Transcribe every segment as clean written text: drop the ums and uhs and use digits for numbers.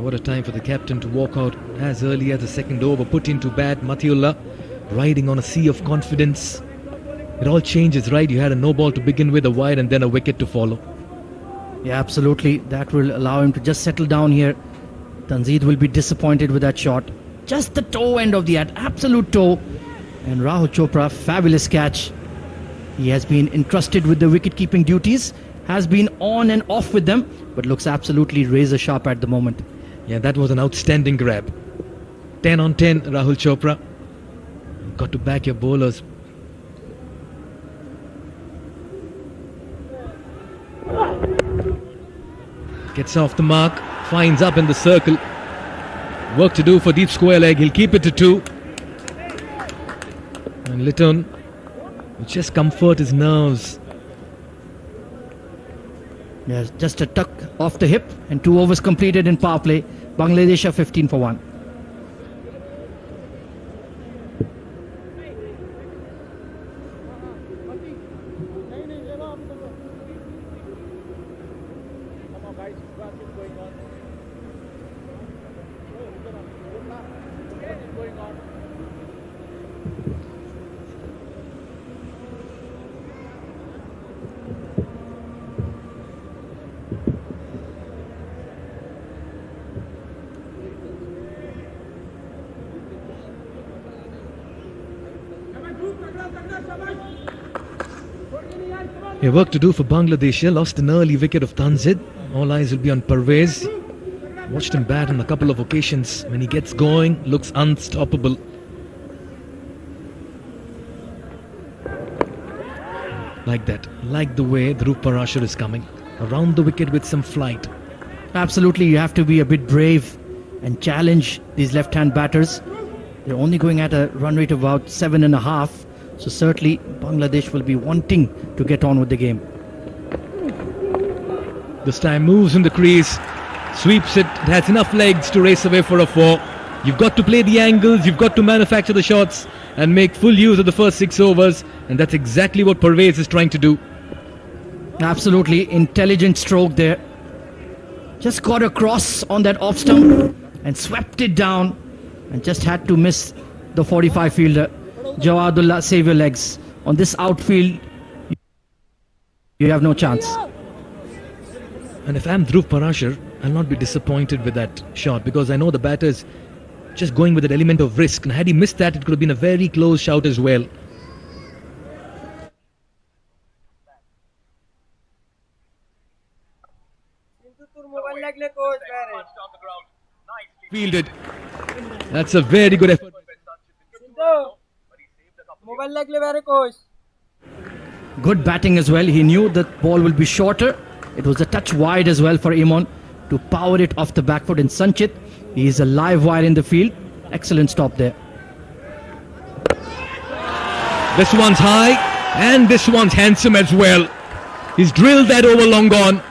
What a time for the captain to walk out as early as the second over, put into bat. Matiullah riding on a sea of confidence. It all changes, right? You had a no ball to begin with, a wide, and then a wicket to follow. Yeah, absolutely. That will allow him to just settle down here. Tanzid will be disappointed with that shot. Just the toe end of the bat, absolute toe. And Rahul Chopra, fabulous catch. He has been entrusted with the wicket-keeping duties, has been on and off with them, but looks absolutely razor sharp at the moment. Yeah, that was an outstanding grab. 10 on 10, Rahul Chopra. Got to back your bowlers. Gets off the mark, finds up in the circle. Work to do for deep square leg. He'll keep it to 2. And Litton will just comfort his nerves. Yes, just a tuck off the hip and 2 overs completed in power play. Bangladesh are 15 for 1. Yeah, work to do for Bangladesh. Lost an early wicket of Tanzid. All eyes will be on Pervez. Watched him bat on a couple of occasions. When he gets going, looks unstoppable. Like that. Like the way Dhruv Parashar is coming. Around the wicket with some flight. Absolutely, you have to be a bit brave and challenge these left-hand batters. They're only going at a run rate of about 7.5. So certainly Bangladesh will be wanting to get on with the game. This time moves in the crease, sweeps it, it has enough legs to race away for a 4. You've got to play the angles, you've got to manufacture the shots and make full use of the first 6 overs, and that's exactly what Pervez is trying to do. Absolutely intelligent stroke there. Just got across on that off stump and swept it down and just had to miss the 45 fielder. Jawadullah, save your legs. On this outfield, you have no chance. And if I'm Dhruv Parashar, I'll not be disappointed with that shot, because I know the batter's just going with that element of risk. And had he missed that, it could have been a very close shout as well. Fielded. That's a very good effort. Good batting as well. He knew that ball will be shorter. It was a touch wide as well for Imon to power it off the back foot. And Sanchit, he is a live wire in the field. Excellent stop there. This one's high and this one's handsome as well. He's drilled that over long gone.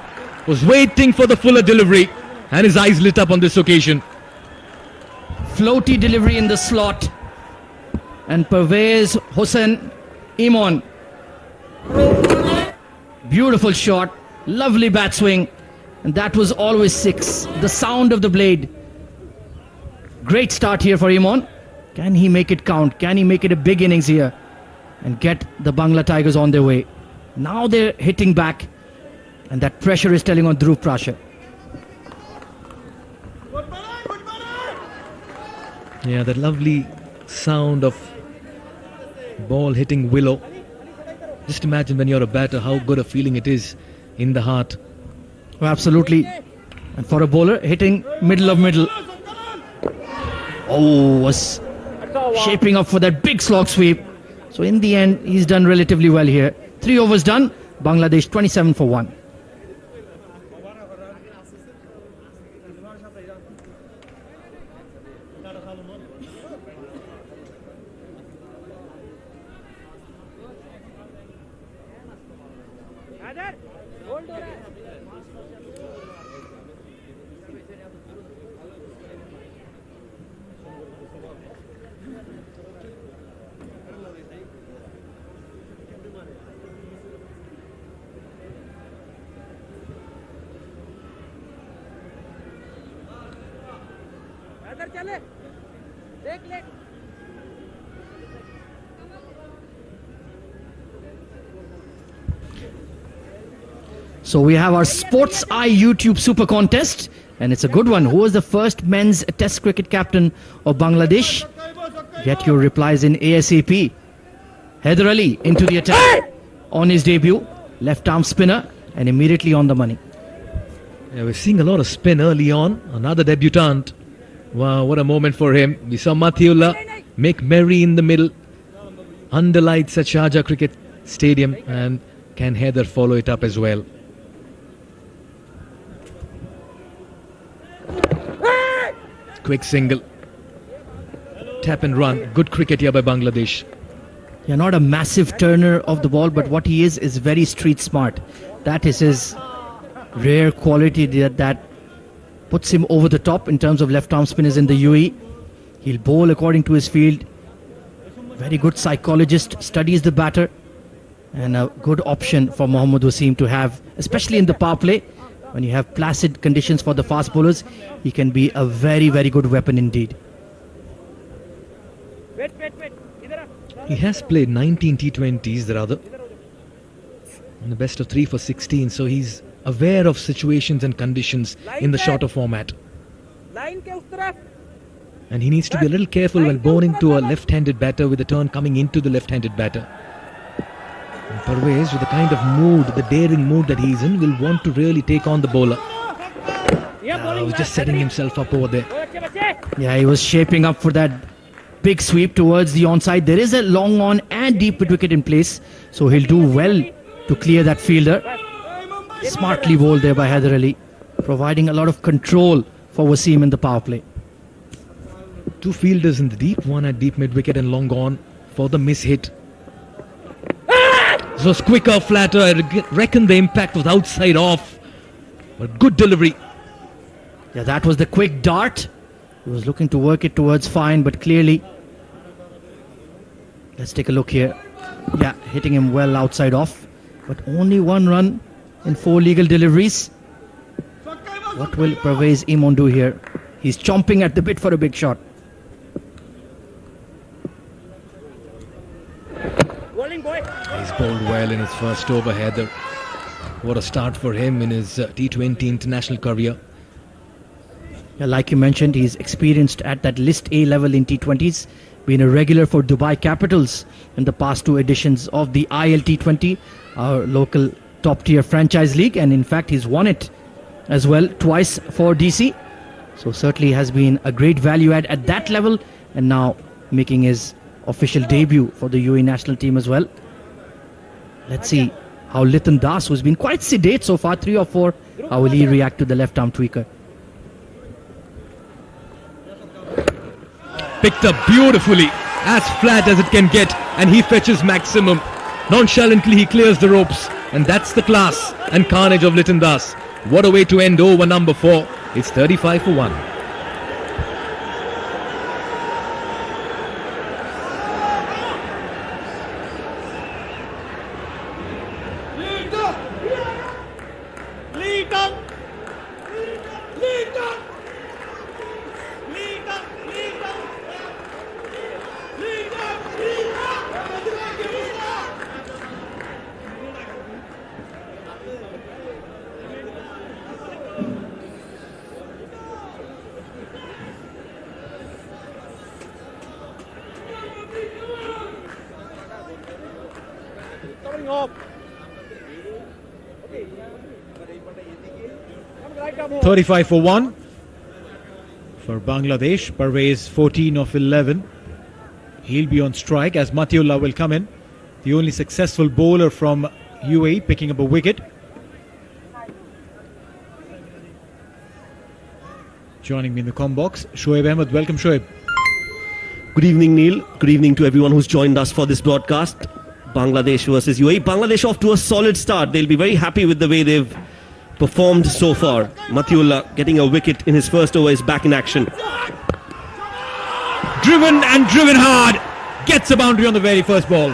Was waiting for the fuller delivery and his eyes lit up on this occasion. Floaty delivery in the slot. And Pervez Hossain Imon. Beautiful shot. Lovely bat swing. And that was always 6. The sound of the blade. Great start here for Imon. Can he make it count? Can he make it a big innings here? And get the Bangla Tigers on their way. Now they're hitting back. And that pressure is telling on Dhruv Parashar. Yeah, that lovely sound of ball hitting willow. Just imagine when you're a batter how good a feeling it is in the heart. Oh, absolutely. And for a bowler, hitting middle of middle. Oh, was shaping up for that big slog sweep. So in the end, he's done relatively well here. 3 overs done. Bangladesh 27 for 1. So we have our Sports Eye YouTube Super Contest, and it's a good one. Who was the first men's Test cricket captain of Bangladesh? Get your replies in ASAP. Haider Ali into the attack on his debut, left arm spinner, and immediately on the money. Yeah, we're seeing a lot of spin early on. Another debutant. Wow, what a moment for him. We saw Mathiullah make merry in the middle. Under lights at Sharjah Cricket Stadium. And can Haider follow it up as well? Quick single. Tap and run. Good cricket here by Bangladesh. Yeah, not a massive turner of the ball, but what he is very street smart. That is his rare quality that puts him over the top in terms of left arm spinners in the UAE. He'll bowl according to his field. Very good psychologist, studies the batter, and a good option for Mohammad Wasim to have, especially in the power play. When you have placid conditions for the fast bowlers, he can be a very, very good weapon indeed. He has played 19 T20s, the other, and the best of 3 for 16, so he's aware of situations and conditions in the shorter format. And he needs to be a little careful when bowling to a left-handed batter with the turn coming into the left-handed batter. And Parvez, with the kind of mood, the daring mood that he's in, will want to really take on the bowler. He's just setting himself up over there. Yeah, he was shaping up for that big sweep towards the onside. There is a long on and deep mid wicket in place, so he'll do well to clear that fielder. Smartly bowled there by Haider Ali, providing a lot of control for Wasim in the power play. 2 fielders in the deep, one at deep mid wicket and long on for the miss hit. This was quicker, flatter. I reckon the impact was outside off, but good delivery. Yeah, that was the quick dart. He was looking to work it towards fine, but clearly, let's take a look here. Yeah, hitting him well outside off, but only 1 run in 4 legal deliveries. What will Parvez Imon do here? He's chomping at the bit for a big shot. He's bowled well in his first over, Haider. What a start for him in his T20 international career. Yeah, like you mentioned, he's experienced at that List A level in T20s, been a regular for Dubai Capitals in the past 2 editions of the ILT20, our local top-tier franchise league, and in fact he's won it as well twice for DC. So certainly has been a great value add at that level, and now making his official debut for the UAE national team as well. Let's see how Litan Das, who's been quite sedate so far, 3 or 4, how will he react to the left arm tweaker? Picked up beautifully, as flat as it can get, and he fetches maximum. Nonchalantly he clears the ropes, and that's the class and carnage of Litan Das. What a way to end over number 4. It's 35 for 1. off. 35 for 1 for Bangladesh. Parvez 14 of 11. He'll be on strike as Mathiullah will come in, the only successful bowler from UAE, picking up a wicket. Joining me in the comm box, Shoaib Ahmed. Welcome, Shoaib. Good evening, Neil. Good evening to everyone who's joined us for this broadcast. Bangladesh versus UAE. Bangladesh off to a solid start. They'll be very happy with the way they've performed so far. Mathiullah getting a wicket in his first over is back in action. Driven and driven hard. Gets a boundary on the very first ball.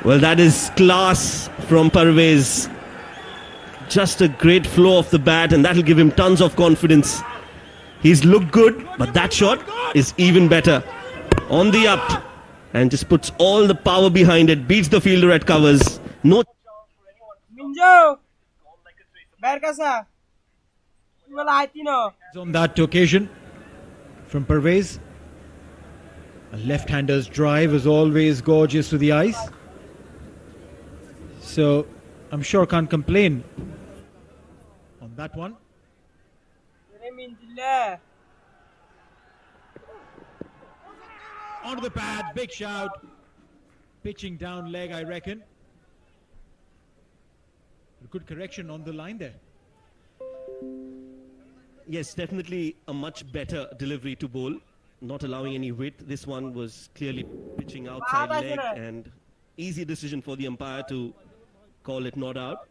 Well, that is class from Parvez. Just a great flow of the bat, and that'll give him tons of confidence He's looked good, but that shot is even better. On the up, and just puts all the power behind it, beats the fielder at covers. No. Minjo! Berkasa! On that occasion from Parvez. A left-hander's drive is always gorgeous to the eyes. So I'm sure can't complain on that one. Onto the pad, big shout. Pitching down leg, I reckon. A good correction on the line there. Yes, definitely a much better delivery to bowl. Not allowing any width. This one was clearly pitching outside leg, and easy decision for the umpire to call it not out.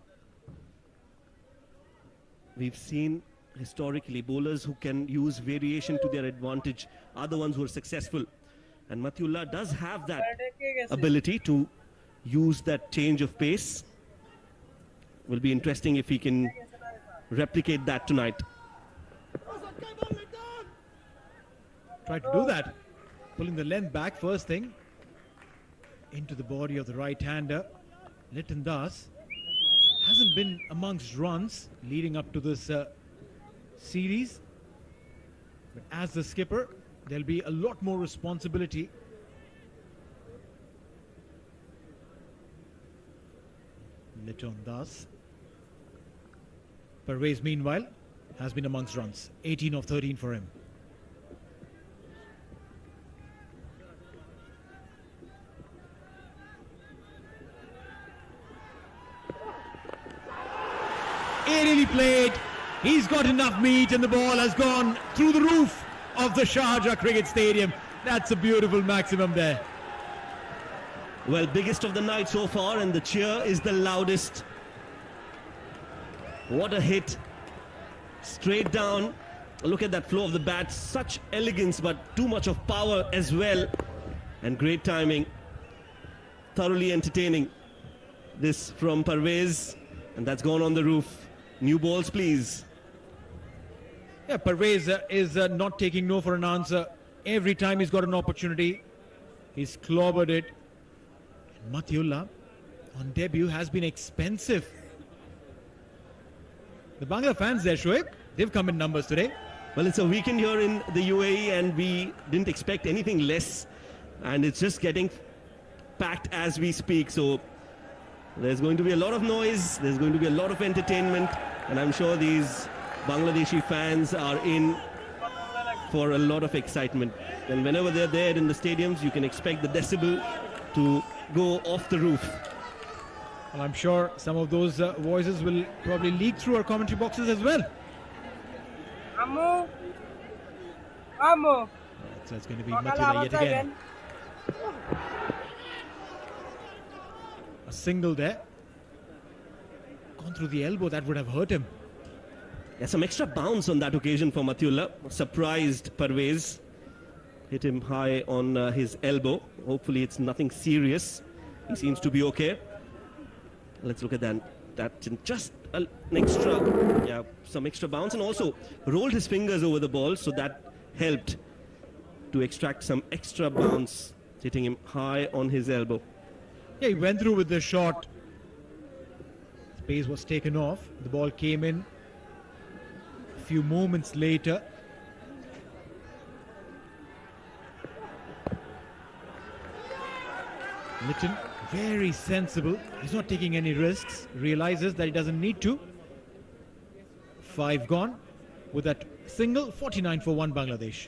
We've seen historically bowlers who can use variation to their advantage are the ones who are successful. And Matiullah does have that ability to use that change of pace. Will be interesting if he can replicate that tonight. Try to do that. Pulling the length back first thing. Into the body of the right-hander. Litton Das hasn't been amongst runs leading up to this series. But as the skipper, there'll be a lot more responsibility. Litton Das. Parvez, meanwhile, has been amongst runs. 18 of 13 for him. Aerially played. He's got enough meat and the ball has gone through the roof of the Sharjah Cricket Stadium. That's a beautiful maximum there. Well, biggest of the night so far, and the cheer is the loudest. What a hit. Straight down. Look at that flow of the bat. Such elegance, but too much of power as well. And great timing. Thoroughly entertaining. This from Parvez. And that's gone on the roof. New balls, please. Yeah, Parvez is not taking no for an answer. Every time he's got an opportunity, he's clobbered it. And Matiullah, on debut, has been expensive. The Bangla fans there, Shoaib, they've come in numbers today. Well, it's a weekend here in the UAE, and we didn't expect anything less. And it's just getting packed as we speak. So there's going to be a lot of noise, there's going to be a lot of entertainment, and I'm sure these Bangladeshi fans are in for a lot of excitement. And whenever they're there in the stadiums, you can expect the decibel to go off the roof. Well, I'm sure some of those voices will probably leak through our commentary boxes as well. Amo. So it's going to be Matiullah yet again. A single there. Gone through the elbow, that would have hurt him. Yeah, some extra bounce on that occasion for Matiullah. Surprised Parvez. Hit him high on his elbow. Hopefully it's nothing serious. He seems to be okay. Let's look at that. That's just an extra, yeah, some extra bounce, and also rolled his fingers over the ball, so that helped to extract some extra bounce, hitting him high on his elbow. Yeah, he went through with the shot. The pace was taken off. The ball came in a few moments later. Litton, very sensible. He's not taking any risks. Realizes that he doesn't need to. 5 gone. With that single, 49 for 1 Bangladesh.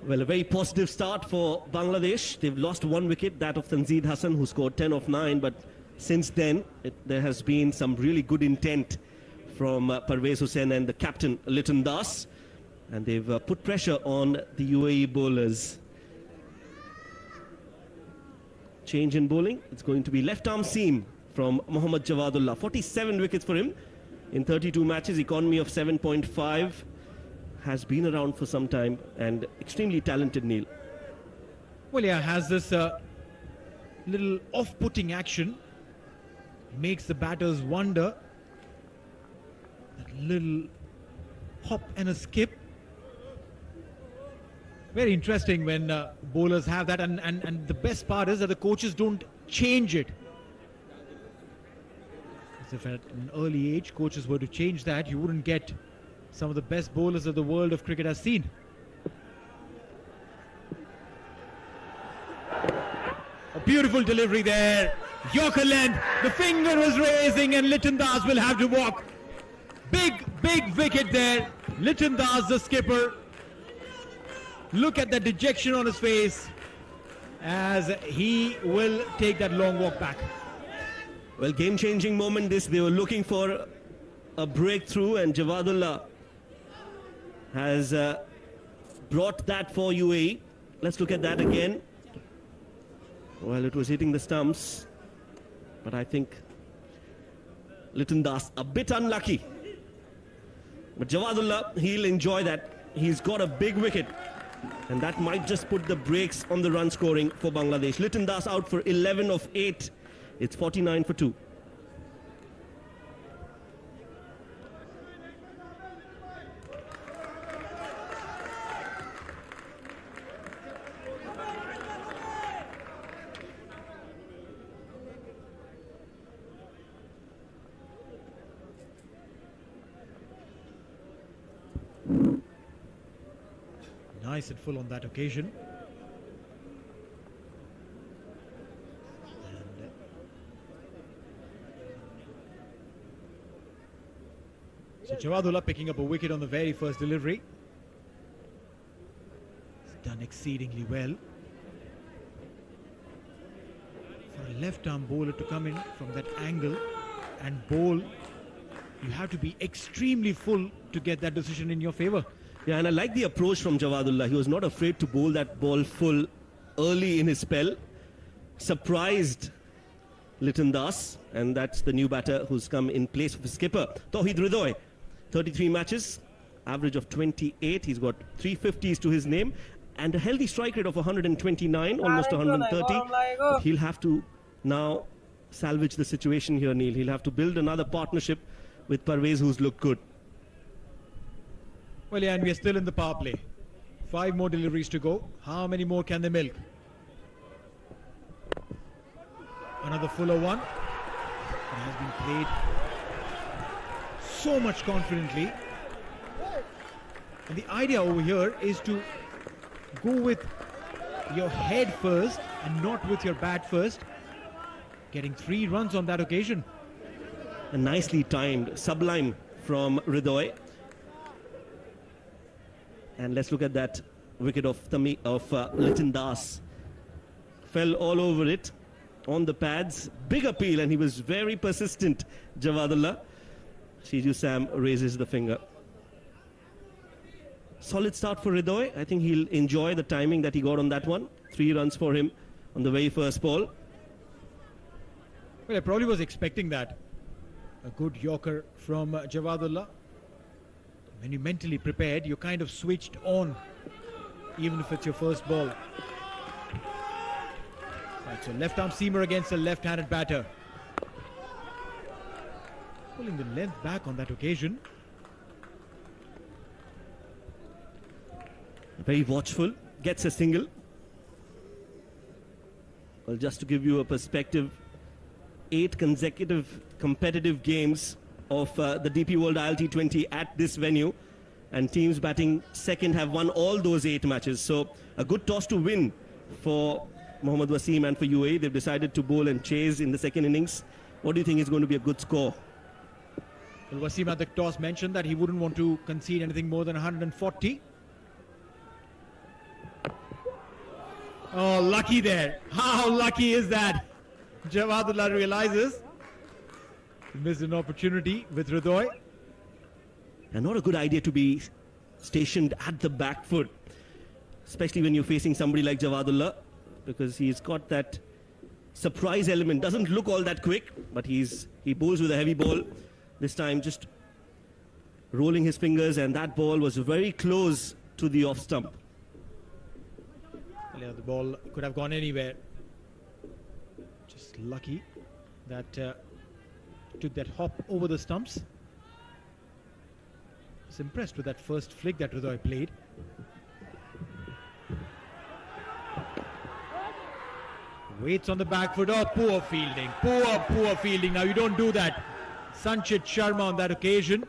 Well, a very positive start for Bangladesh. They've lost 1 wicket, that of Tanzeed Hassan, who scored 10 of 9, but since then, there has been some really good intent from Parvez Hussain and the captain Liton Das, and they've put pressure on the UAE bowlers. Change in bowling. It's going to be left arm seam from Mohammad Jawadullah. 47 wickets for him in 32 matches. Economy of 7.5. Has been around for some time and extremely talented, Neil. Well, yeah, has this little off-putting action. Makes the batters wonder. That little hop and a skip. Very interesting when bowlers have that, and the best part is that the coaches don't change it. As if at an early age coaches were to change that, you wouldn't get some of the best bowlers that the world of cricket has seen. A beautiful delivery there. Yorker length. The finger was raising and Liton Das will have to walk. Big wicket there. Liton Das, the skipper. Look at the dejection on his face as he will take that long walk back. Well, game-changing moment this. They were looking for a breakthrough and Jawadullah has brought that for UAE. Let's look at that again. Well, it was hitting the stumps, but I think Liton Das a bit unlucky. But Jawadullah, he'll enjoy that. He's got a big wicket, and that might just put the brakes on the run scoring for Bangladesh. Liton Das out for 11 of 8. It's 49 for 2. Nice and full on that occasion. And so Jawadullah picking up a wicket on the very first delivery. He's done exceedingly well. For a left-arm bowler to come in from that angle and bowl, you have to be extremely full to get that decision in your favour. Yeah, and I like the approach from Jawadullah. He was not afraid to bowl that ball full early in his spell. Surprised Liton Das, and that's the new batter who's come in place of his skipper, Tawheed Ridoy. 33 matches, average of 28. He's got 350s to his name and a healthy strike rate of 129, almost 130. He'll have to now salvage the situation here, Neil. He'll have to build another partnership with Parvez, who's looked good. Well, yeah, and we are still in the power play. 5 more deliveries to go. How many more can they milk? Another fuller one. It has been played so much confidently. And the idea over here is to go with your head first and not with your bat first. Getting 3 runs on that occasion. A nicely timed, sublime from Ridoy. And let's look at that wicket of Liton Das. Fell all over it on the pads. Big appeal, and he was very persistent, Jawadullah. Shiju Sam raises the finger. Solid start for Ridoy. I think he'll enjoy the timing that he got on that one. 3 runs for him on the very first ball. Well, I probably was expecting that. A good Yorker from Jawadullah. When you're mentally prepared, you're kind of switched on, even if it's your first ball. Right, so left-arm seamer against a left-handed batter. Pulling the length back on that occasion. Very watchful. Gets a single. Well, just to give you a perspective, 8 consecutive competitive games of the DP World T20 at this venue, and teams batting second have won all those 8 matches. So a good toss to win for Mohammad Wasim and for UAE. They've decided to bowl and chase in the second innings. What do you think is going to be a good score? Well, Wasim at the toss mentioned that he wouldn't want to concede anything more than 140. Oh, lucky there. How lucky is that? Javadullah realizes he missed an opportunity with Hridoy. And not a good idea to be stationed at the back foot, especially when you're facing somebody like Javadullah, because he's got that surprise element. Doesn't look all that quick, but he bowls with a heavy ball. This time just rolling his fingers, and that ball was very close to the off stump. The ball could have gone anywhere. Just lucky that took that hop over the stumps. I was impressed with that first flick that Hridoy played. Waits on the back foot. Oh, poor fielding. Poor fielding. Now you don't do that. Sanchit Sharma on that occasion.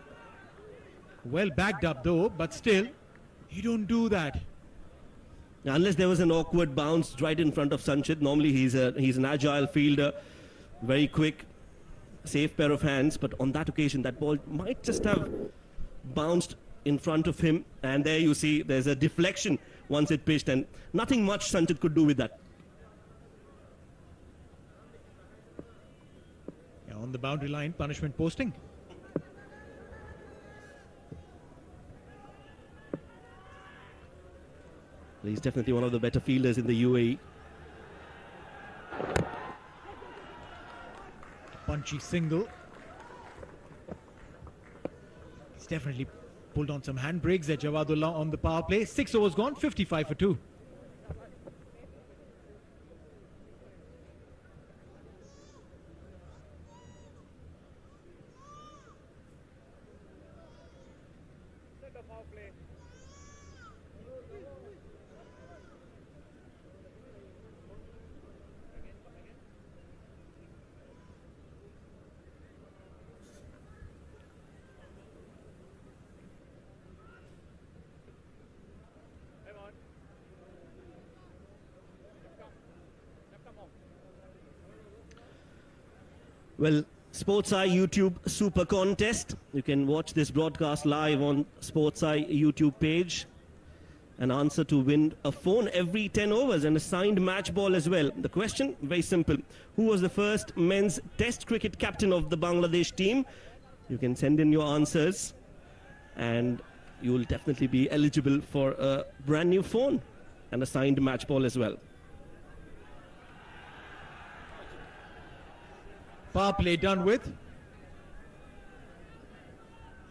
Well backed up though, but still, you don't do that. Now, unless there was an awkward bounce right in front of Sanchit. Normally he's an agile fielder, very quick, safe pair of hands. But on that occasion, that ball might just have bounced in front of him. And there you see there's a deflection once it pitched, and nothing much Sanchit could do with that. Yeah, on the boundary line, punishment posting. He's definitely one of the better fielders in the UAE. Punchy single. He's definitely pulled on some handbrakes there, Javadullah, on the power play. 6 overs gone, 55 for 2. Well, Sports Eye YouTube Super Contest. You can watch this broadcast live on Sports Eye YouTube page. An answer to win a phone every 10 overs and a signed match ball as well. The question, very simple. Who was the first men's test cricket captain of the Bangladesh team? You can send in your answers and you will definitely be eligible for a brand new phone and a signed match ball as well. Power play done with.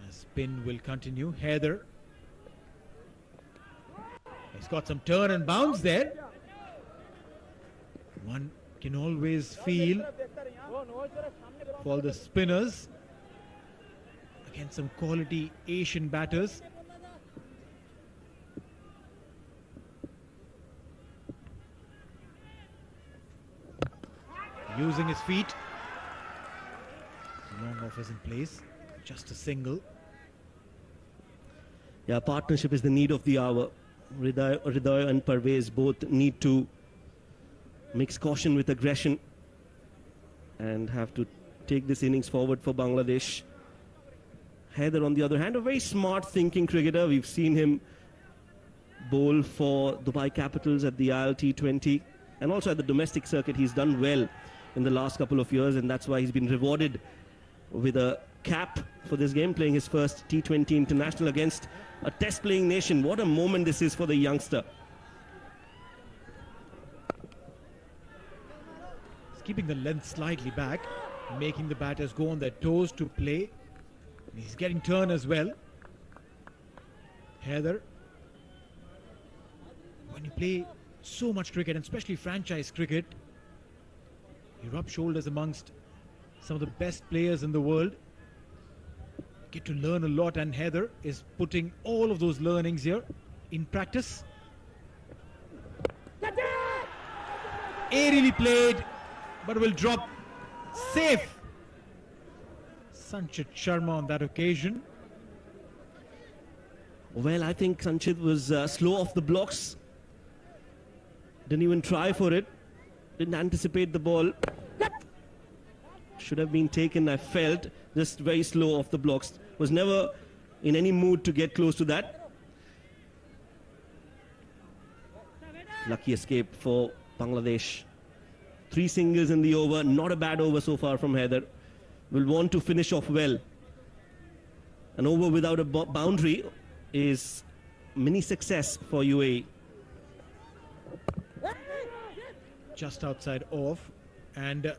Spin will continue. Heather. He's got some turn and bounce there. One can always feel for the spinners against some quality Asian batters. Using his feet. Long off is in place. Just a single. Yeah, partnership is the need of the hour. Hridoy and Parvez both need to mix caution with aggression and have to take this innings forward for Bangladesh. Haider, on the other hand, a very smart thinking cricketer. We've seen him bowl for Dubai Capitals at the T20 and also at the domestic circuit. He's done well in the last couple of years, and that's why he's been rewarded with a cap for this game, playing his first T20 international against a test playing nation. What a moment this is for the youngster. He's keeping the length slightly back, making the batters go on their toes to play. He's getting turn as well. Haider, when you play so much cricket, and especially franchise cricket, you rub shoulders amongst some of the best players in the world. Get to learn a lot, and Haider is putting all of those learnings here in practice. Aerially played, but will drop safe. Sanchit Sharma on that occasion. Well, I think Sanchit was slow off the blocks. Didn't even try for it. Didn't anticipate the ball. Should have been taken, I felt. Just very slow off the blocks. Was never in any mood to get close to that. Lucky escape for Bangladesh. 3 singles in the over. Not a bad over so far from Haider. Will want to finish off well. An over without a boundary is mini success for UAE. Just outside off, and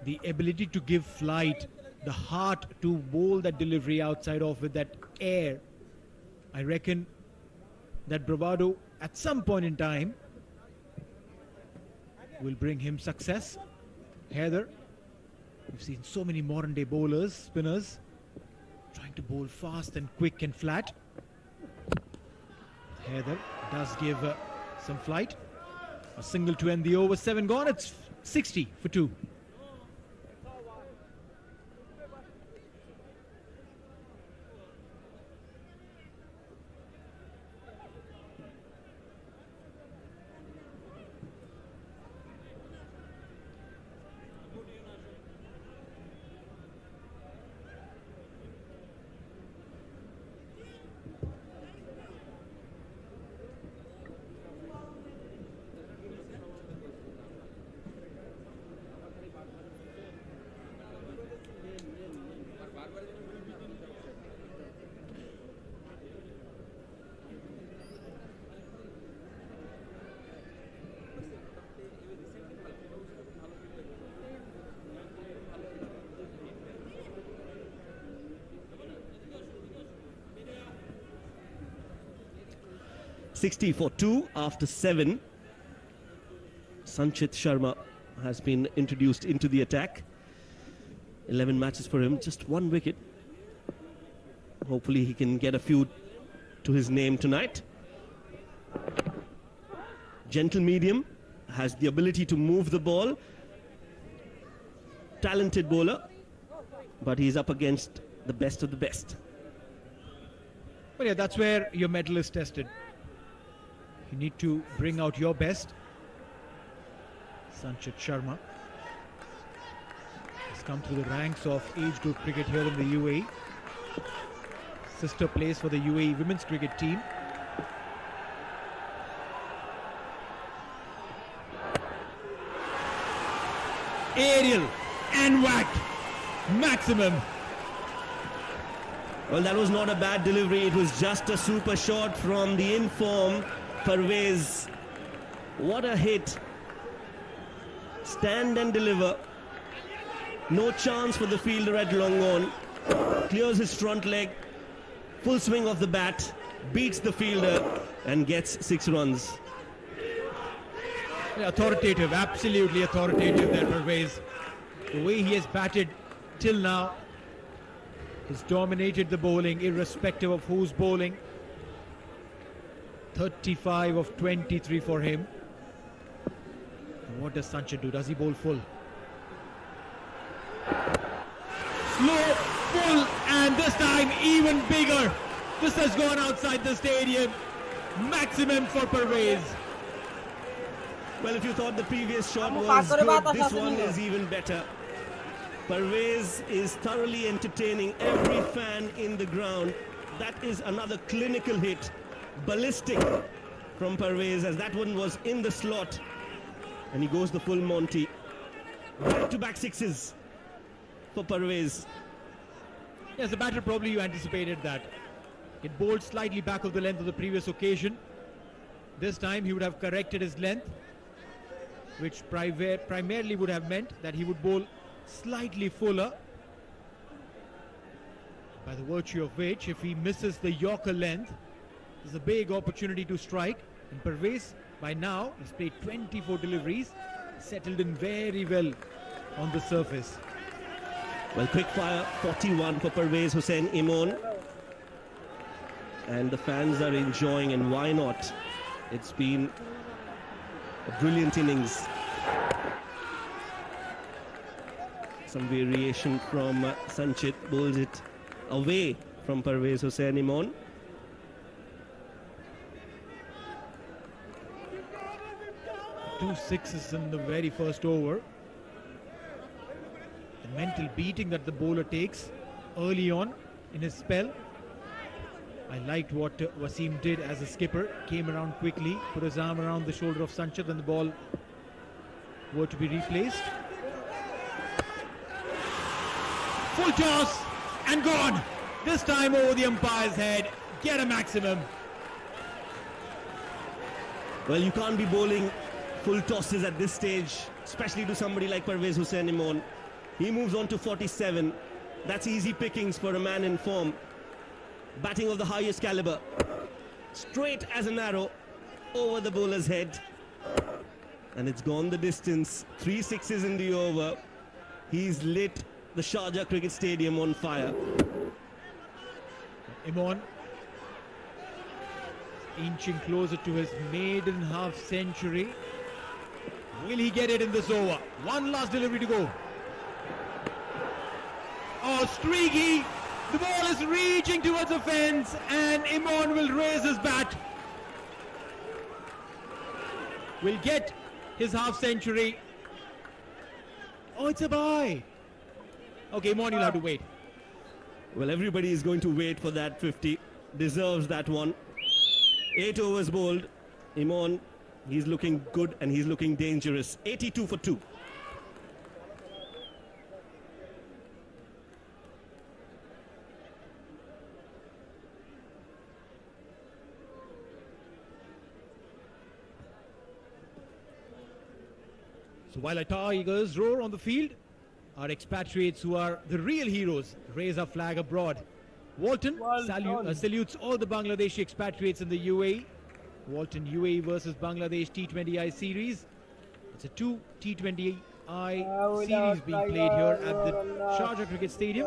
the ability to give flight, the heart to bowl that delivery outside off with that air. I reckon that bravado at some point in time will bring him success. Haider, we've seen so many modern day bowlers, spinners, trying to bowl fast and quick and flat. Haider does give some flight. A single to end the over, 7 gone, it's 60 for 2. $60 for 2 after 7. Sanchit Sharma has been introduced into the attack. 11 matches for him, just 1 wicket. Hopefully he can get a few to his name tonight. Gentle medium, has the ability to move the ball. Talented bowler, but he's up against the best of the best. But yeah, that's where your mettle is tested. You need to bring out your best. Sanchit Sharma has come through the ranks of age group cricket here in the UAE. Sister plays for the UAE women's cricket team. Aerial and whacked. Maximum. Well, that was not a bad delivery. It was just a super shot from the in-form Parvez. What a hit. Stand and deliver. No chance for the fielder at long on. Clears his front leg. Full swing of the bat. Beats the fielder and gets 6 runs. Yeah, authoritative, absolutely authoritative there, Parvez. The way he has batted till now, has dominated the bowling irrespective of who's bowling. 35 of 23 for him. And what does Sanchit do? Does he bowl full? Slow, full, and this time even bigger. This has gone outside the stadium. Maximum for Parvez. Well, if you thought the previous shot was good, this one is even better. Parvez is thoroughly entertaining every fan in the ground. That is another clinical hit. Ballistic from Parvez, as that one was in the slot. And he goes the full Monty. Back-to-back 6s for Parvez. As a batter, probably you anticipated that. It bowled slightly back of the length of the previous occasion. This time he would have corrected his length, which primarily would have meant that he would bowl slightly fuller, by the virtue of which, if he misses the Yorker length, there's a big opportunity to strike. And Parvez, by now, has played 24 deliveries, settled in very well on the surface. Well, quick fire, 41 for Parvez Hussain Imon. And the fans are enjoying, and why not? It's been a brilliant innings. Some variation from Sanchit, bowls it away from Parvez Hussain Imon. Two sixes in the very first over. The mental beating that the bowler takes early on in his spell. I liked what Wasim did as a skipper. Came around quickly, put his arm around the shoulder of Sanchit, and the ball were to be replaced. Full toss and gone. This time over the umpire's head. Get a maximum. Well, you can't be bowling full tosses at this stage, especially to somebody like Parvez Hussain Imon. He moves on to 47. That's easy pickings for a man in form. Batting of the highest caliber. Straight as an arrow over the bowler's head. And it's gone the distance. 3 sixes in the over. He's lit the Sharjah Cricket Stadium on fire. Imon inching closer to his maiden half century. Will he get it in this over? One last delivery to go. Oh, streaky! The ball is reaching towards the fence and Imon will raise his bat. Will get his half century. Oh, it's a bye. Okay, Imon, you'll have to wait. Well, everybody is going to wait for that 50. Deserves that one. 8 overs bowled. Imon, he's looking good and he's looking dangerous. 82 for 2. So while our Tigers roar on the field, our expatriates who are the real heroes raise our flag abroad. Walton salutes all the Bangladeshi expatriates in the UAE. Walton UAE versus Bangladesh T20I series. It's a 2 T20I series being played here at the Sharjah Cricket Stadium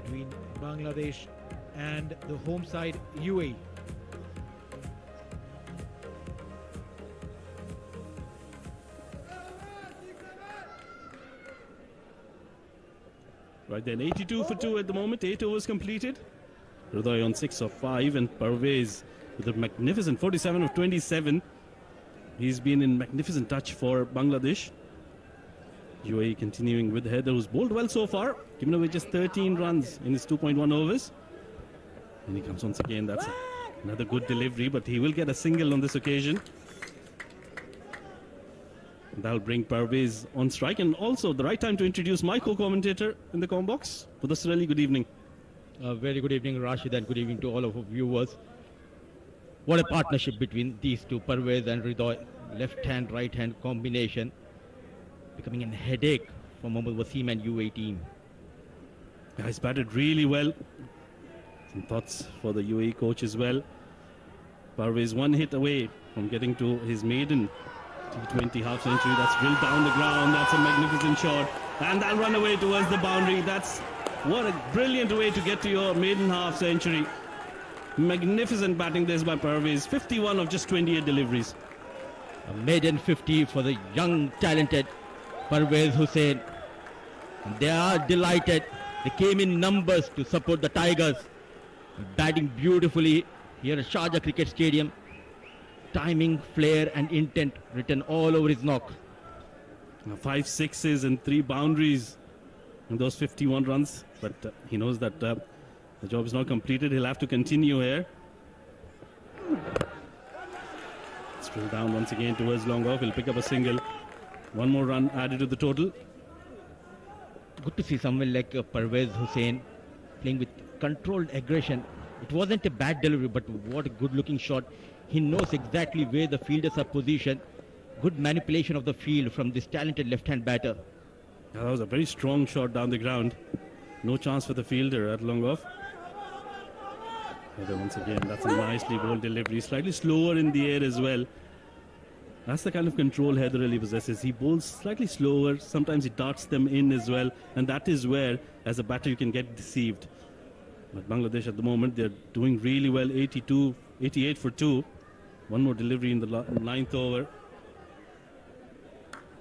between Bangladesh and the home side UAE. Right then, 82 for 2 at the moment, 8 overs completed. Hriday on 6 of 5 and Parvez with a magnificent 47 of 27. He's been in magnificent touch for Bangladesh. UAE continuing with Heather, who's bowled well so far, given away just 13 runs in his 2.1 overs. And he comes once again, that's another good delivery, but he will get a single on this occasion. That'll bring Parvez on strike, and also the right time to introduce my co-commentator in the com box. Pudasar Ali, good evening. Very good evening, Rashid, and good evening to all of our viewers. What a partnership between these two, Parvez and Hriday. Left-hand, right-hand combination, becoming a headache for Mohammad Wasim and UAE team. Yeah, he's batted really well. Some thoughts for the UAE coach as well. Parvez one hit away from getting to his maiden T20 half century. That's drilled down the ground. That's a magnificent shot, and that'll run away towards the boundary. That's what a brilliant way to get to your maiden half century. Magnificent batting this by Parvez. 51 of just 28 deliveries. A maiden 50 for the young, talented Parvez Hussain. And they are delighted. They came in numbers to support the Tigers. Batting beautifully here at Sharjah Cricket Stadium. Timing, flair and intent written all over his knock. 5 sixes and 3 boundaries in those 51 runs. But he knows that the job is not completed. He'll have to continue here. Still down once again towards long off. He'll pick up a single. One more run added to the total. Good to see someone like Parvez Hussain playing with controlled aggression. It wasn't a bad delivery, but what a good looking shot. He knows exactly where the fielders are positioned. Good manipulation of the field from this talented left-hand batter. Yeah, that was a very strong shot down the ground. No chance for the fielder at long off. Once again, that's a nicely bowled delivery. Slightly slower in the air as well. That's the kind of control Heather really possesses. He bowls slightly slower. Sometimes he darts them in as well. And that is where, as a batter, you can get deceived. But Bangladesh at the moment, they're doing really well. 88 for 2. One more delivery in the 9th over.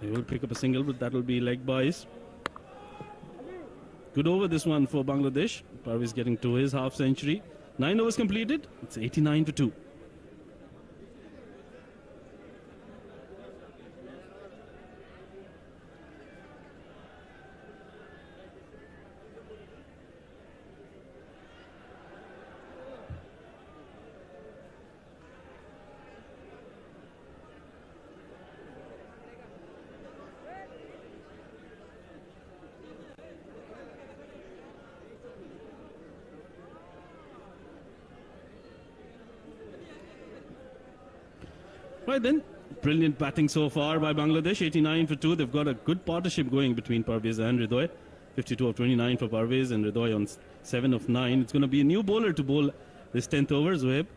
They will pick up a single, but that will be leg byes. Good over this one for Bangladesh. Parvez getting to his half century. 9 overs completed. It's 89 for 2. Right then, brilliant batting so far by Bangladesh, 89 for 2. They've got a good partnership going between Parvez and Hridoy. 52 of 29 for Parvez and Hridoy on 7 of 9. It's going to be a new bowler to bowl this 10th over, Zohaib.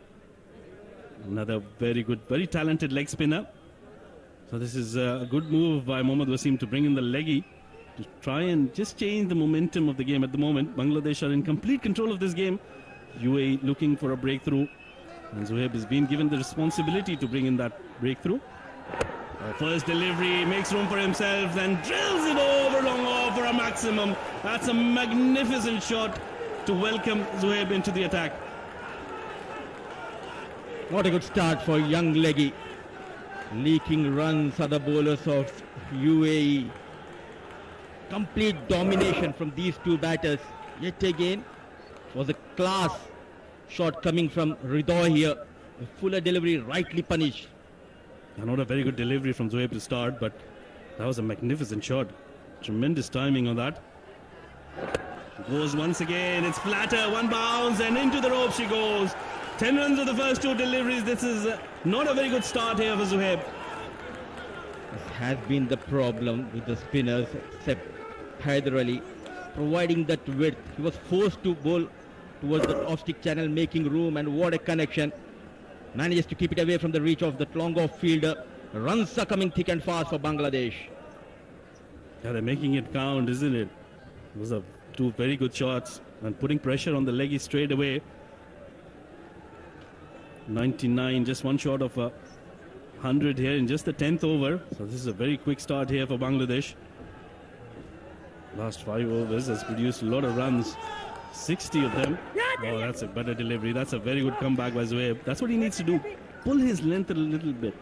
Another very good, very talented leg spinner. So this is a good move by Mohammad Wasim to bring in the leggy to try and just change the momentum of the game at the moment. Bangladesh are in complete control of this game. UAE looking for a breakthrough. And Zohaib has been given the responsibility to bring in that breakthrough. First delivery, makes room for himself, then drills it over long off for a maximum. That's a magnificent shot to welcome Zohaib into the attack. What a good start for young leggy. Leaking runs are the bowlers of UAE. Complete domination from these two batters. Yet again, was a class shot coming from Hridoy here. A fuller delivery, rightly punished. Not a very good delivery from Zohaib to start, but that was a magnificent shot. Tremendous timing on that. Goes once again, it's flatter, one bounce, and into the rope she goes. 10 runs of the first two deliveries. This is not a very good start here for Zohaib. This has been the problem with the spinners, except Haider Ali providing that width. He was forced to bowl towards the off-stick channel, making room, and what a connection. Manages to keep it away from the reach of the long off fielder. Runs are coming thick and fast for Bangladesh. Yeah, they're making it count, isn't it? Those are two very good shots and putting pressure on the leggy straight away. 99, just one shot of 100 here in just the 10th over. So this is a very quick start here for Bangladesh. Last 5 overs has produced a lot of runs. 60 of them. Oh, that's a better delivery. That's a very good comeback by Zohaib. That's what he needs to do. Pull his length a little bit.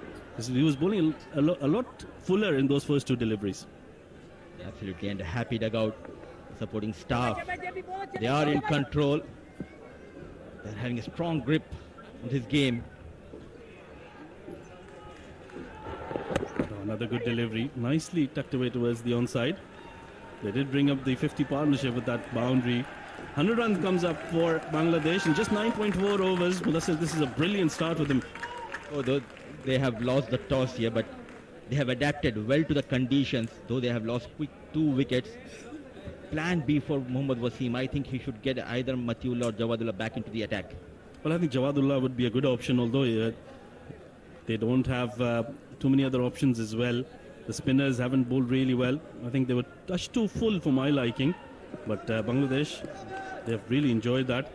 He was bowling a lot fuller in those first two deliveries. Absolutely, and a happy dugout supporting staff. They are in control. They're having a strong grip on this game. Oh, another good delivery. Nicely tucked away towards the onside. They did bring up the 50 partnership with that boundary. 100 runs comes up for Bangladesh in just 9.4 overs. Mudassir, this is a brilliant start with them. Although they have lost the toss here, but they have adapted well to the conditions, though they have lost quick 2 wickets. Plan B for Mohammad Wasim. I think he should get either Matiullah or Jawadullah back into the attack. Well, I think Jawadullah would be a good option, although they don't have too many other options as well. The spinners haven't bowled really well. I think they were touch too full for my liking. But Bangladesh, they have really enjoyed that.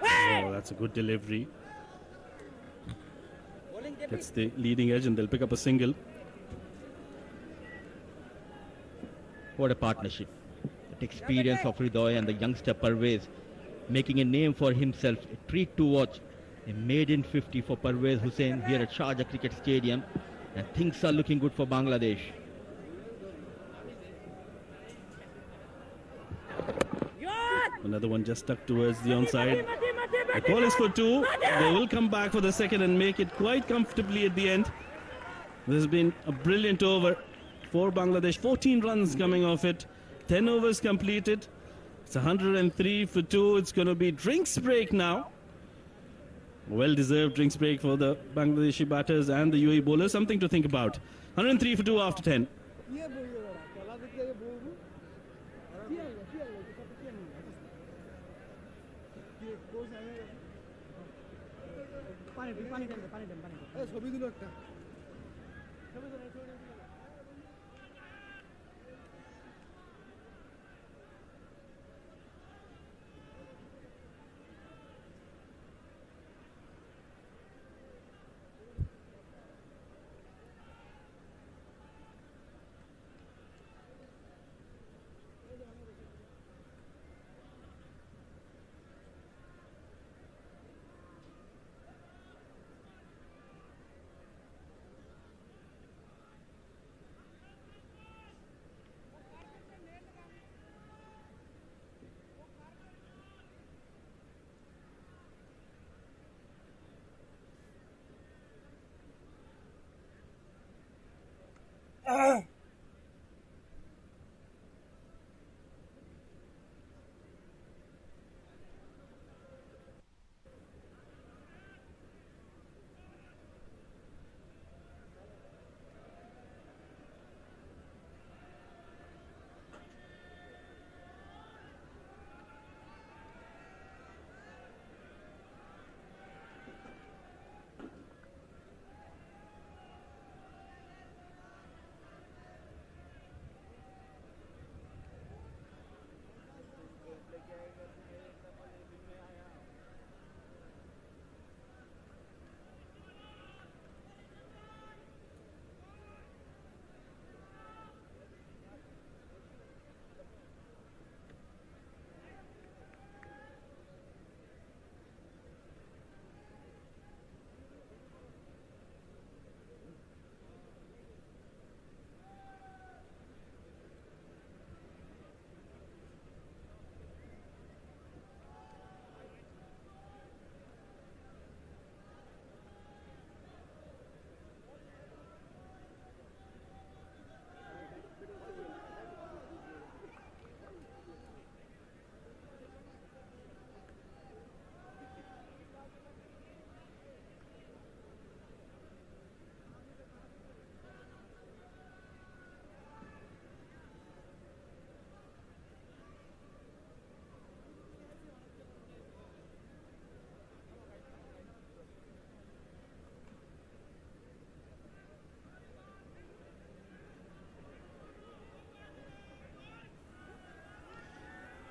Oh, that's a good delivery. Gets the leading edge and they'll pick up a single. What a partnership. That experience of Hridoy and the youngster Parvez making a name for himself. A treat to watch. A maiden 50 for Parvez Hussain here at Sharjah Cricket Stadium. And things are looking good for Bangladesh. Another one just stuck towards the onside. The call is for 2. They will come back for the second and make it quite comfortably at the end. This has been a brilliant over for Bangladesh. 14 runs coming off it. 10 overs completed. It's 103 for 2. It's going to be drinks break now. Well-deserved drinks break for the Bangladeshi batters and the UAE bowlers. Something to think about. 103 for 2 after 10.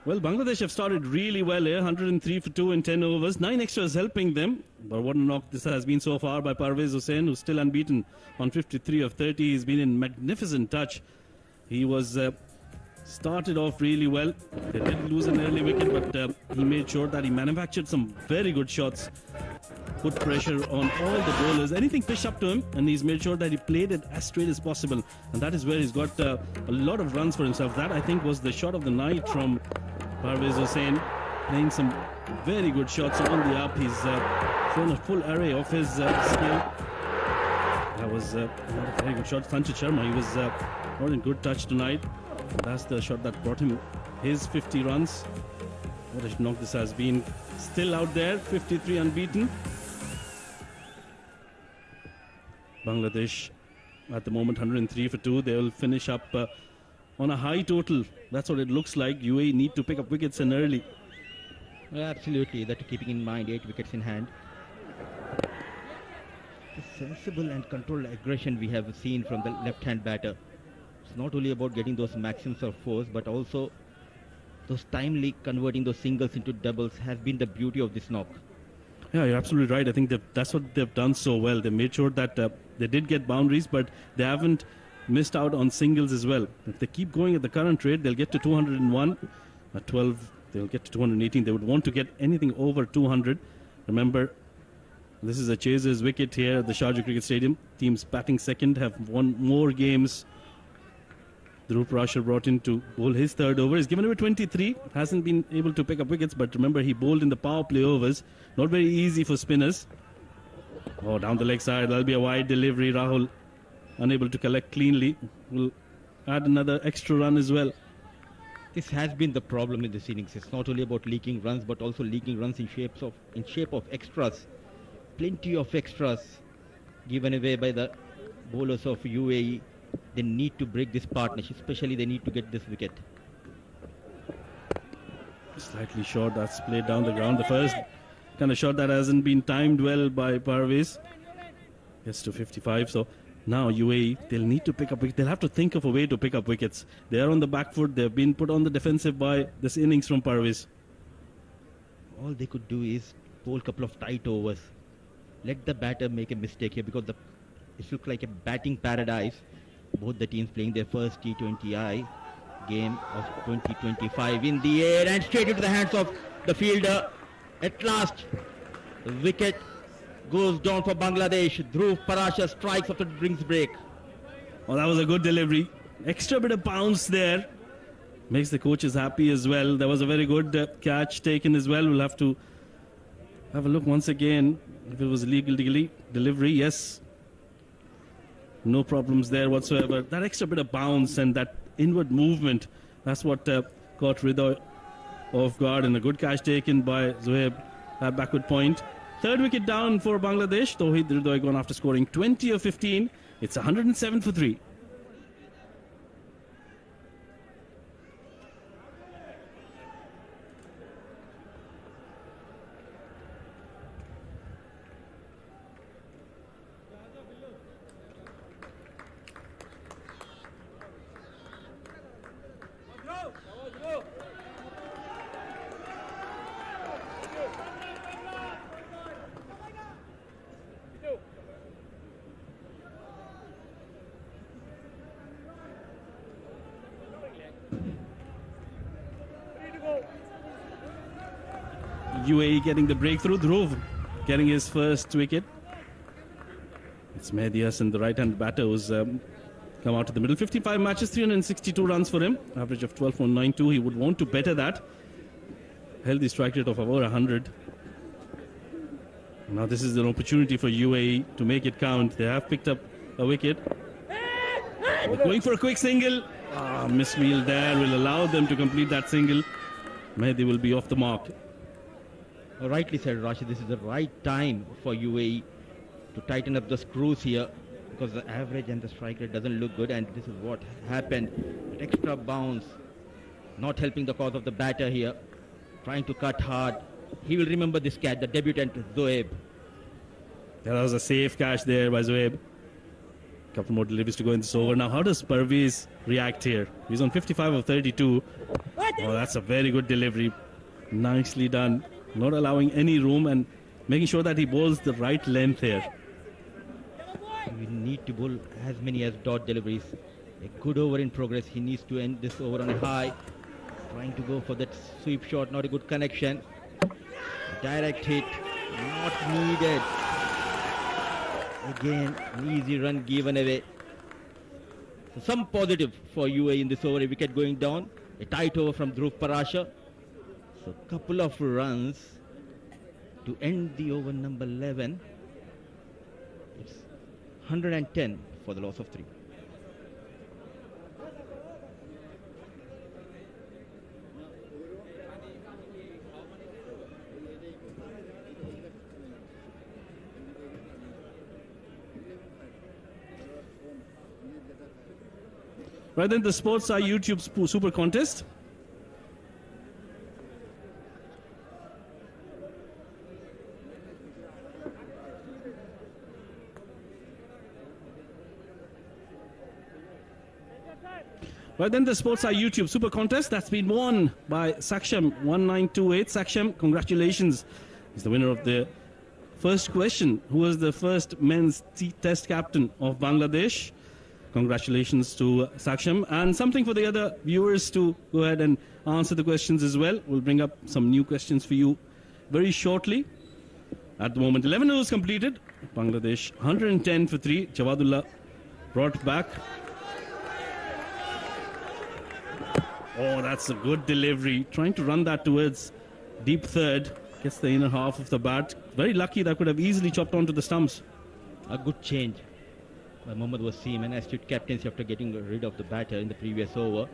Well, Bangladesh have started really well here. 103 for 2 in 10 overs. 9 extras helping them. But what a knock this has been so far by Parvez Hussain, who's still unbeaten on 53 of 30. He's been in magnificent touch. He was started off really well. They did lose an early wicket, but he made sure that he manufactured some very good shots. Put pressure on all the bowlers. Anything pitched up to him, and he's made sure that he played it as straight as possible. And that is where he's got a lot of runs for himself. That, I think, was the shot of the night from Parvez Hussain, playing some very good shots on the up. He's shown a full array of his skill. That was not a very good shot. Sanchit Sharma, he was not in good touch tonight. That's the shot that brought him his 50 runs. What a knock this has been. Still out there, 53 unbeaten. Bangladesh at the moment 103 for 2. They will finish up on a high total. That's what it looks like. UAE need to pick up wickets in early. Absolutely, that keeping in mind 8 wickets in hand. The sensible and controlled aggression we have seen from the left-hand batter. It's not only about getting those maxims of force, but also those timely converting those singles into doubles has been the beauty of this knock. Yeah, you're absolutely right. I think that's what they've done so well. They made sure that they did get boundaries, but they haven't missed out on singles as well. If they keep going at the current rate, they'll get to 201. At 12, they'll get to 218. They would want to get anything over 200. Remember, this is a chaser's wicket here at the Sharjah Cricket Stadium. Teams batting second have won more games. Dhruv Prashar brought in to bowl his third over. He's given away 23. Hasn't been able to pick up wickets, but remember, he bowled in the power play overs. Not very easy for spinners. Oh, down the leg side. That'll be a wide delivery. Rahul unable to collect cleanly. Will add another extra run as well. This has been the problem in this innings. It's not only about leaking runs, but also leaking runs in shape of extras. Plenty of extras given away by the bowlers of UAE. They need to break this partnership, especially they need to get this wicket. Slightly short, that's played down the ground. The first kind of shot that hasn't been timed well by Parvez. Gets to 55, so now UAE, they'll need to pick up wickets. They'll have to think of a way to pick up wickets. They're on the back foot. They've been put on the defensive by this innings from Parvez. All they could do is bowl a couple of tight overs. Let the batter make a mistake here, because it looks like a batting paradise. Both the teams playing their first T20I game of 2025 in the air and straight into the hands of the fielder. At last, the wicket goes down for Bangladesh. Dhruv Prashar strikes after the drinks break. Oh, that was a good delivery. Extra bit of bounce there. Makes the coaches happy as well. There was a very good catch taken as well. We'll have to have a look once again if it was a legal delivery. Yes. No problems there whatsoever. That extra bit of bounce and that inward movement, that's what caught Hridoy off guard, and a good catch taken by Zohaib at backward point. Third wicket down for Bangladesh. Tawhid Hridoy gone after scoring 20 of 15. It's 107 for 3. UAE getting the breakthrough. Dhruv getting his first wicket. It's Mehdi Hassan, the right-hand batter, who's come out to the middle. 55 matches, 362 runs for him. Average of 12.92. He would want to better that. Healthy strike rate of over 100. Now this is an opportunity for UAE to make it count. They have picked up a wicket. Going for a quick single. Miswheel there will allow them to complete that single. Mehdi will be off the mark. Rightly said, Rashid. This is the right time for UAE to tighten up the screws here, because the average and the strike rate doesn't look good, and this is what happened. That extra bounce not helping the cause of the batter here, trying to cut hard. He will remember this catch, the debutant Zohaib. That was a safe catch there by Zohaib. Couple more deliveries to go in this over. Now how does Parvez react here? He's on 55 of 32. Oh, that's a very good delivery. Nicely done. Not allowing any room and making sure that he bowls the right length here. We need to bowl as many as dot deliveries. A good over in progress. He needs to end this over on a high. Trying to go for that sweep shot. Not a good connection. Direct hit. Not needed. Again, an easy run given away. So some positive for UAE in this over. A wicket going down. A tight over from Dhruv Parashar. So a couple of runs to end the over number 11. It's 110 for the loss of 3. Right then, the Sports Eye YouTube Super Contest. Right then, the Sports Eye YouTube Super Contest that's been won by Saksham 1928. Saksham, congratulations. He's the winner of the first question. Who was the first men's test captain of Bangladesh? Congratulations to Saksham. And something for the other viewers to go ahead and answer the questions as well. We'll bring up some new questions for you very shortly. At the moment, 11 overs completed. Bangladesh 110 for 3. Jawadullah brought back. Oh, that's a good delivery. Trying to run that towards deep third. Gets the inner half of the bat. Very lucky, that could have easily chopped onto the stumps. A good change by Mohammad Wasim, an astute captaincy after getting rid of the batter in the previous over.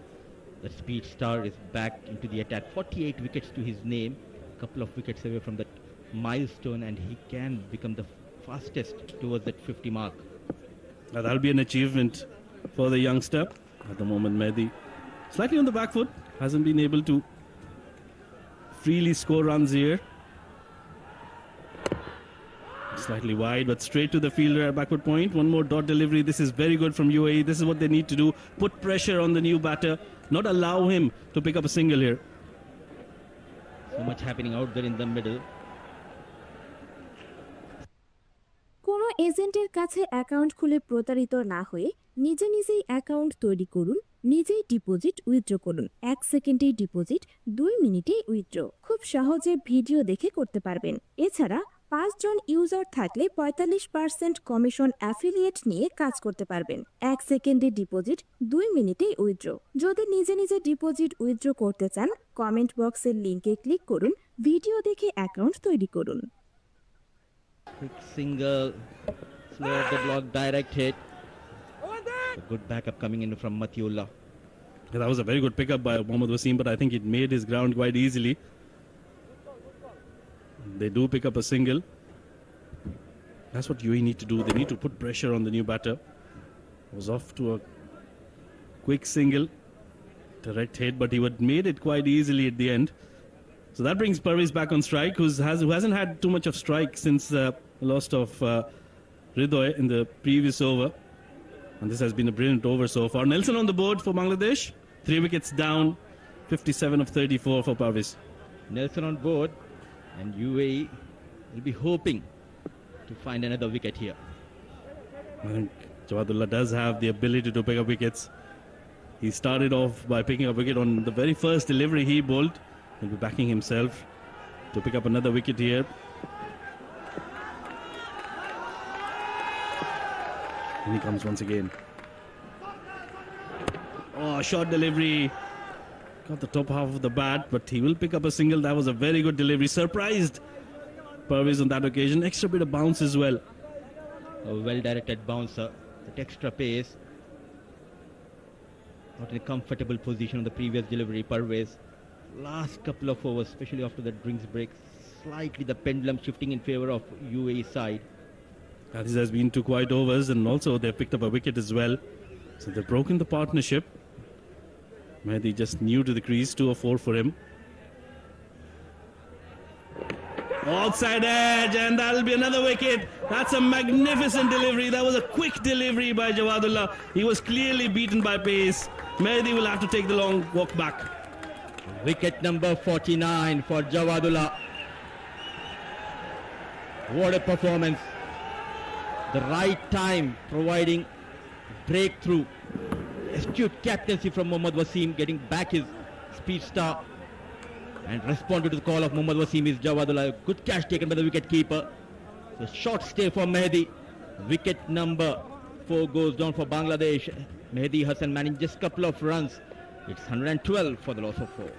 The speed star is back into the attack. 48 wickets to his name. A couple of wickets away from that milestone, and he can become the fastest towards that 50 mark. Now that'll be an achievement for the youngster. At the moment, Mehdi slightly on the back foot. Hasn't been able to freely score runs here. Slightly wide, but straight to the fielder at backward point. One more dot delivery. This is very good from UAE. This is what they need to do. Put pressure on the new batter. Not allow him to pick up a single here. So much happening out there in the middle. কোনো এজেন্টের কাছে account খুলে প্রতারিত না হয়ে নিজে নিজেই account তৈরি করুন, নিজেই ডিপোজিট উইথড্র করুন। 1 সেকেন্ডেই ডিপোজিট, 2 মিনিটেই উইথড্র। খুব সহজে ভিডিও দেখে করতে পারবেন। এছাড়া 5 জন ইউজার থাকলে 45% কমিশন অ্যাফিলিয়েট নিয়ে কাজ করতে পারবেন। 1 সেকেন্ডে ডিপোজিট, 2 মিনিটেই উইথড্র। যদি নিজে নিজে ডিপোজিট উইথড্র করতে চান, কমেন্ট বক্সের লিংকে ক্লিক করুন, ভিডিও দেখে অ্যাকাউন্ট তৈরি করুন। Quick single, slow off the block, direct hit. A good backup coming in from Matiullah. Yeah, that was a very good pickup by Mohammad Wasim, but I think it made his ground quite easily. They do pick up a single. That's what UAE need to do. They need to put pressure on the new batter. Was off to a quick single, direct hit, but he would made it quite easily at the end. So that brings Parvez back on strike, who hasn't had too much of strike since the loss of Ridoy in the previous over. And this has been a brilliant over so far. Nelson on the board for Bangladesh. 3 wickets down, 57 of 34 for Parvez. Nelson on board, and UAE will be hoping to find another wicket here. I think Jawadullah does have the ability to pick up wickets. He started off by picking up wicket on the very first delivery he bowled. He'll be backing himself to pick up another wicket here. And he comes once again. Oh, short delivery. Got the top half of the bat, but he will pick up a single. That was a very good delivery. Surprised Parvez on that occasion. Extra bit of bounce as well. A well-directed bouncer. That extra pace. Not in a comfortable position on the previous delivery, Parvez. Last couple of overs, especially after the drinks break, slightly the pendulum shifting in favor of UAE side. This has been 2 quiet overs, and also they've picked up a wicket as well. So they've broken the partnership. Mehdi just new to the crease, 2 or 4 for him. Outside edge, and that'll be another wicket. That's a magnificent delivery. That was a quick delivery by Jawadullah. He was clearly beaten by pace. Mehdi will have to take the long walk back. Wicket number 49 for Jawadullah. What a performance. The right time providing breakthrough. Astute captaincy from Mohammad Wasim, getting back his speed star. And responded to the call of Mohammad Wasim is Jawadullah. Good catch taken by the wicket keeper. So short stay for Mehdi. Wicket number 4 goes down for Bangladesh. Mehdi Hassan managing just a couple of runs. It's 112 for the loss of 4.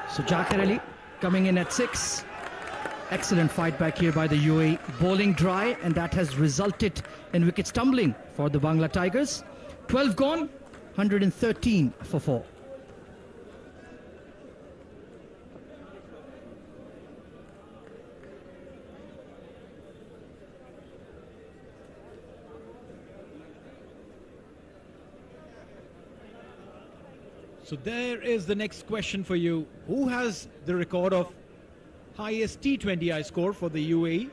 So Jakar Ali coming in at 6. Excellent fight back here by the UAE. Bowling dry, and that has resulted in wickets tumbling for the Bangla Tigers. 12 gone, 113 for 4. So there is the next question for you. Who has the record of highest T20I score for the UAE?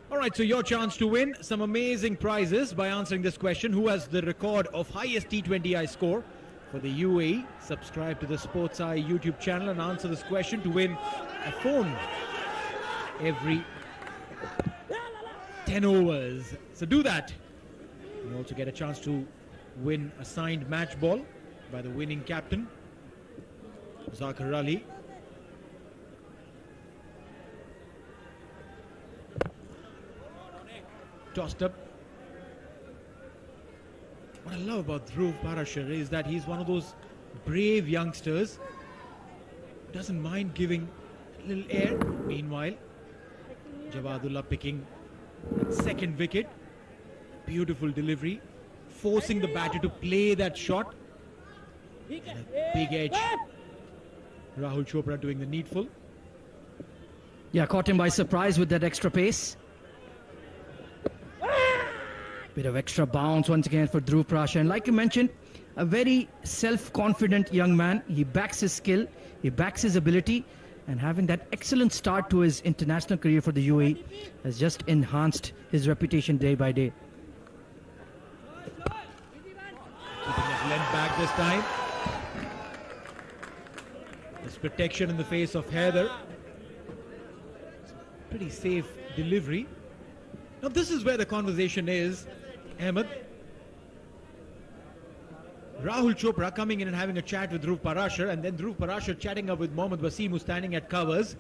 All right, so your chance to win some amazing prizes by answering this question. Who has the record of highest T20I score for the UAE? Subscribe to the Sports Eye YouTube channel and answer this question to win a phone every 10 overs. So do that. You also get a chance to win a signed match ball by the winning captain, Zakir Ali. Tossed up. What I love about Dhruv Parashar is that he's one of those brave youngsters who doesn't mind giving a little air. Meanwhile, Jawadullah picking second wicket. Beautiful delivery, forcing the batter to play that shot. And a big edge. Rahul Chopra doing the needful. Yeah, caught him by surprise with that extra pace. Bit of extra bounce once again for Dhruv Parashar. And like you mentioned, a very self-confident young man. He backs his skill, he backs his ability, and having that excellent start to his international career for the UAE has just enhanced his reputation day by day. Keeping his length back this time. There's protection in the face of Heather. Pretty safe delivery. Now this is where the conversation is, Ahmed. Rahul Chopra coming in and having a chat with Dhruv Parashar, and then Dhruv Parashar chatting up with Mohammad Wasim, who's standing at covers.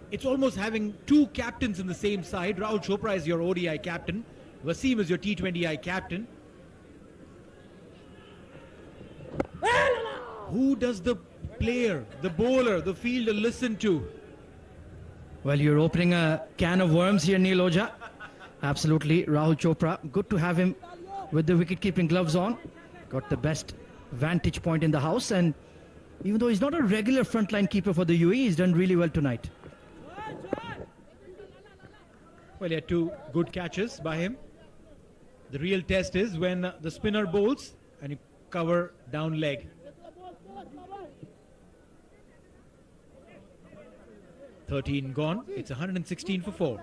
It's almost having two captains in the same side. Rahul Chopra is your ODI captain. Wasim is your T20I captain. Who does the player, the bowler, the fielder listen to? Well, you're opening a can of worms here, Neil Oja. Absolutely, Rahul Chopra. Good to have him with the wicket-keeping gloves on. Got the best vantage point in the house, and even though he's not a regular frontline keeper for the UAE, he's done really well tonight. Well, he had two good catches by him. The real test is when the spinner bowls and you cover down leg. 13 gone. It's 116 for 4.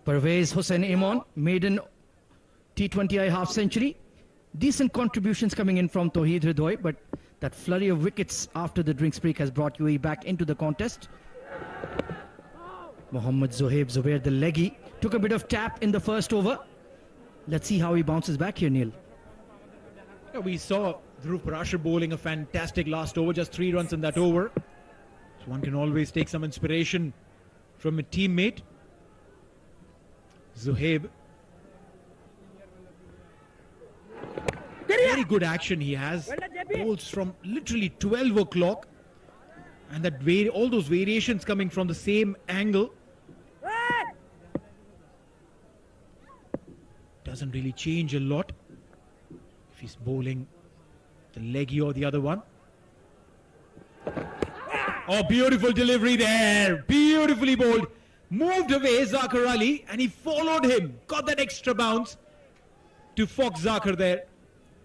Parvez Hossain Imon, maiden T20I half century. Decent contributions coming in from Tauheed Hridoy, but that flurry of wickets after the drinks break has brought UAE back into the contest. Mohammad Zohaib Zubair, the leggy, took a bit of tap in the first over. Let's see how he bounces back here, Neil. Yeah, we saw Dhruv Parashar bowling a fantastic last over, just 3 runs in that over. So one can always take some inspiration from a teammate. Zohaib. Very good action he has. Bowls from literally 12 o'clock. And that all those variations coming from the same angle. Doesn't really change a lot if he's bowling the leggy or the other one. Oh, beautiful delivery there. Beautifully bowled. Moved away Zakir Ali and he followed him. Got that extra bounce to Fox Zakir there.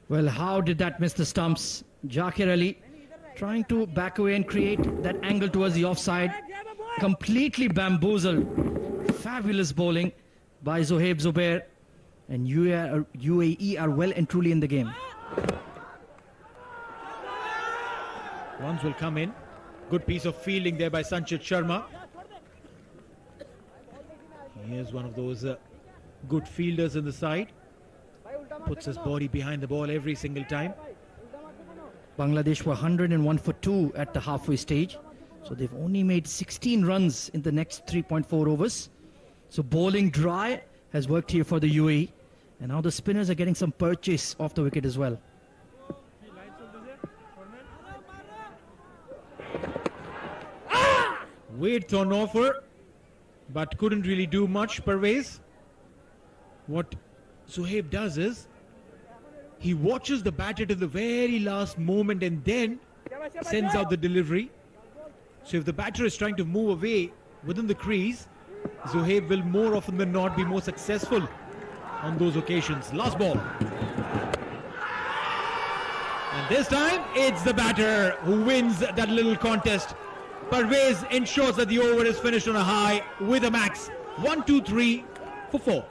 Well, how did that miss the stumps? Zakir Ali trying to back away and create that angle towards the offside. Completely bamboozled. Fabulous bowling by Zohaib Zubair. And UAE are well and truly in the game. Runs will come in. Good piece of fielding there by Sanchit Sharma. Here's one of those good fielders in the side. Puts his body behind the ball every single time. Bangladesh were 101 for 2 at the halfway stage. So they've only made 16 runs in the next 3.4 overs. So bowling dry has worked here for the UAE. And now the spinners are getting some purchase off the wicket as well. Weight on offer, but couldn't really do much, Parvez. What Zohaib does is, he watches the batter to the very last moment and then sends out the delivery. So if the batter is trying to move away within the crease, Zohaib will more often than not be more successful on those occasions. Last ball. And this time, it's the batter who wins that little contest. Parvez ensures that the over is finished on a high with a max 1, 2, 3 for 4.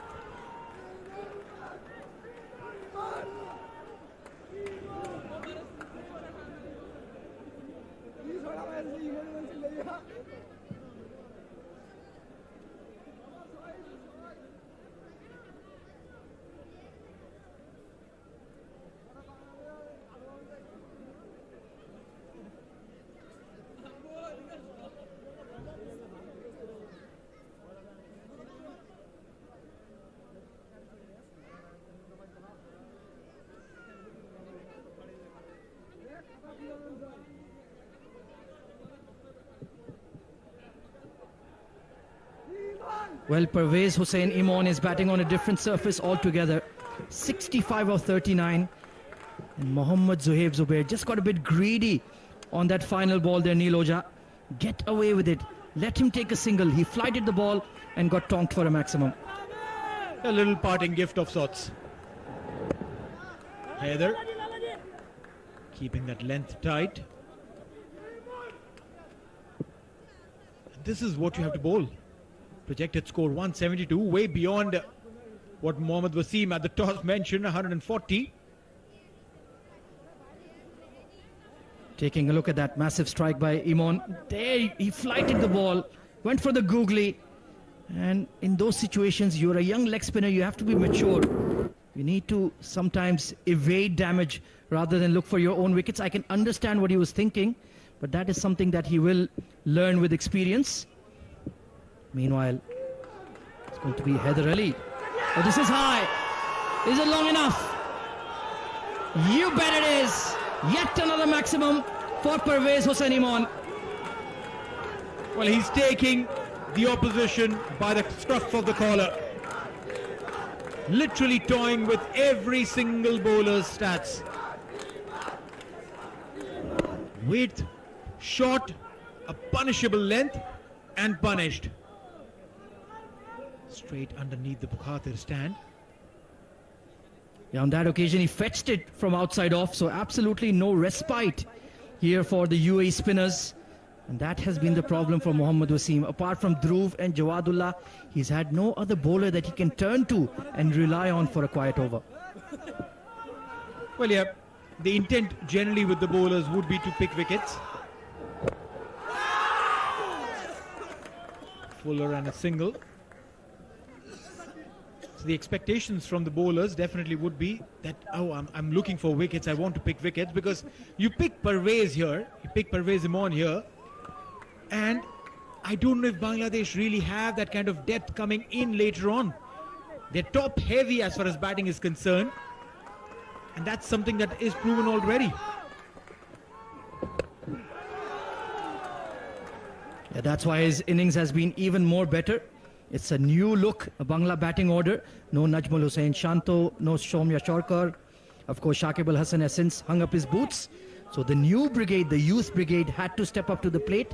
Well, Parvez Hossain Imon is batting on a different surface altogether. 65 of 39. And Mohammad Zohaib Zubair just got a bit greedy on that final ball there, Neil Oja. Get away with it. Let him take a single. He flighted the ball and got tonked for a maximum. A little parting gift of sorts. Haider keeping that length tight. This is what you have to bowl. Projected score 172, way beyond what Mohammad Wasim at the toss mentioned, 140. Taking a look at that massive strike by Imon. There, he flighted the ball, went for the googly. And in those situations, you're a young leg spinner, you have to be mature. You need to sometimes evade damage rather than look for your own wickets. I can understand what he was thinking, but that is something that he will learn with experience. Meanwhile, it's going to be Haider Ali. Oh, this is high. Is it long enough? You bet it is. Yet another maximum for Parvez Hossain Imon. Well, he's taking the opposition by the scruff of the collar. Literally toying with every single bowler's stats. Width, short, a punishable length, and punished. Straight underneath the Bukhatir stand. Yeah, on that occasion, he fetched it from outside off, so absolutely no respite here for the UAE spinners. And that has been the problem for Mohammad Wasim. Apart from Dhruv and Jawadullah, he's had no other bowler that he can turn to and rely on for a quiet over. Well, yeah, the intent generally with the bowlers would be to pick wickets. Fuller and a single. So the expectations from the bowlers definitely would be that, oh, I'm looking for wickets, I want to pick wickets, because you pick Parvez here, you pick Parvez Imran here, and I don't know if Bangladesh really have that kind of depth coming in later on. They're top heavy as far as batting is concerned, and that's something that is proven already. Yeah, that's why his innings has been even more better. It's a new look, a Bangla batting order. No Najmul Hussain Shanto, no Soumya Sharkar. Of course, Shakib Al Hasan has since hung up his boots. So the new brigade, the youth brigade, had to step up to the plate.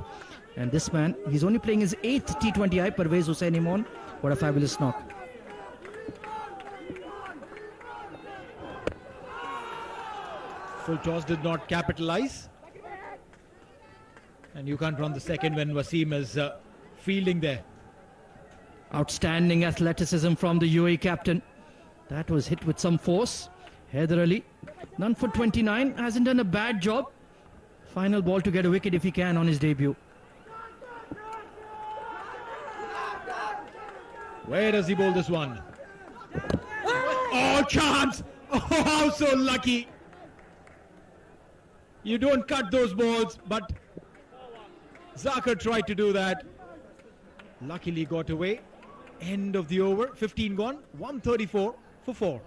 And this man, he's only playing his 8th T20I, Parvez Hussain Imran. What a fabulous knock. Full toss did not capitalize. And you can't run the second when Wasim is fielding there. Outstanding athleticism from the UAE captain. That was hit with some force. Haider Ali, none for 29, hasn't done a bad job. Final ball to get a wicket if he can on his debut. Where does he bowl this one? Oh, chance! Oh, how so lucky! You don't cut those balls, but Zakir tried to do that. Luckily got away. End of the over. 15 gone. 134 for 4.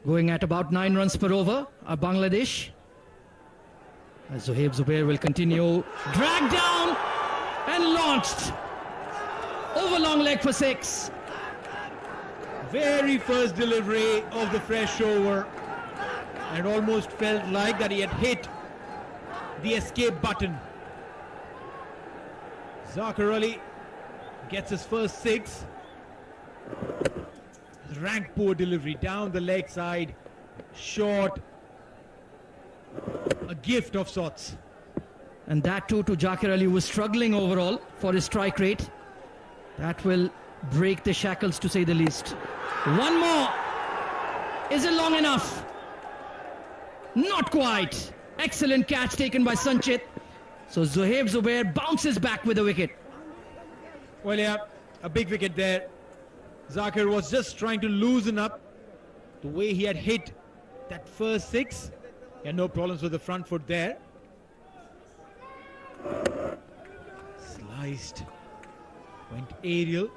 Going at about 9 runs per over, Bangladesh. As Zohaib Zubair will continue. Dragged down and launched. Over long leg for 6. Very first delivery of the fresh over. And almost felt like that he had hit the escape button. Zakir Ali gets his first 6. Rank poor delivery down the leg side, short, a gift of sorts. And that too to Zakir Ali, who was struggling overall for his strike rate. That will break the shackles, to say the least. One more. Is it long enough? Not quite. Excellent catch taken by Sanchit. So Zohaib Zubair bounces back with a wicket. Well, yeah, a big wicket there. Zakir was just trying to loosen up the way he had hit that first 6. He had no problems with the front foot there. Sliced. Went aerial.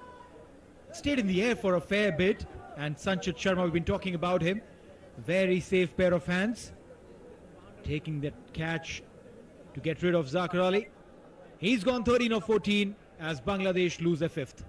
Stayed in the air for a fair bit. And Sanchit Sharma, we've been talking about him. Very safe pair of hands. Taking that catch to get rid of Zakir Ali. He's gone 13 of 14 as Bangladesh lose their 5th.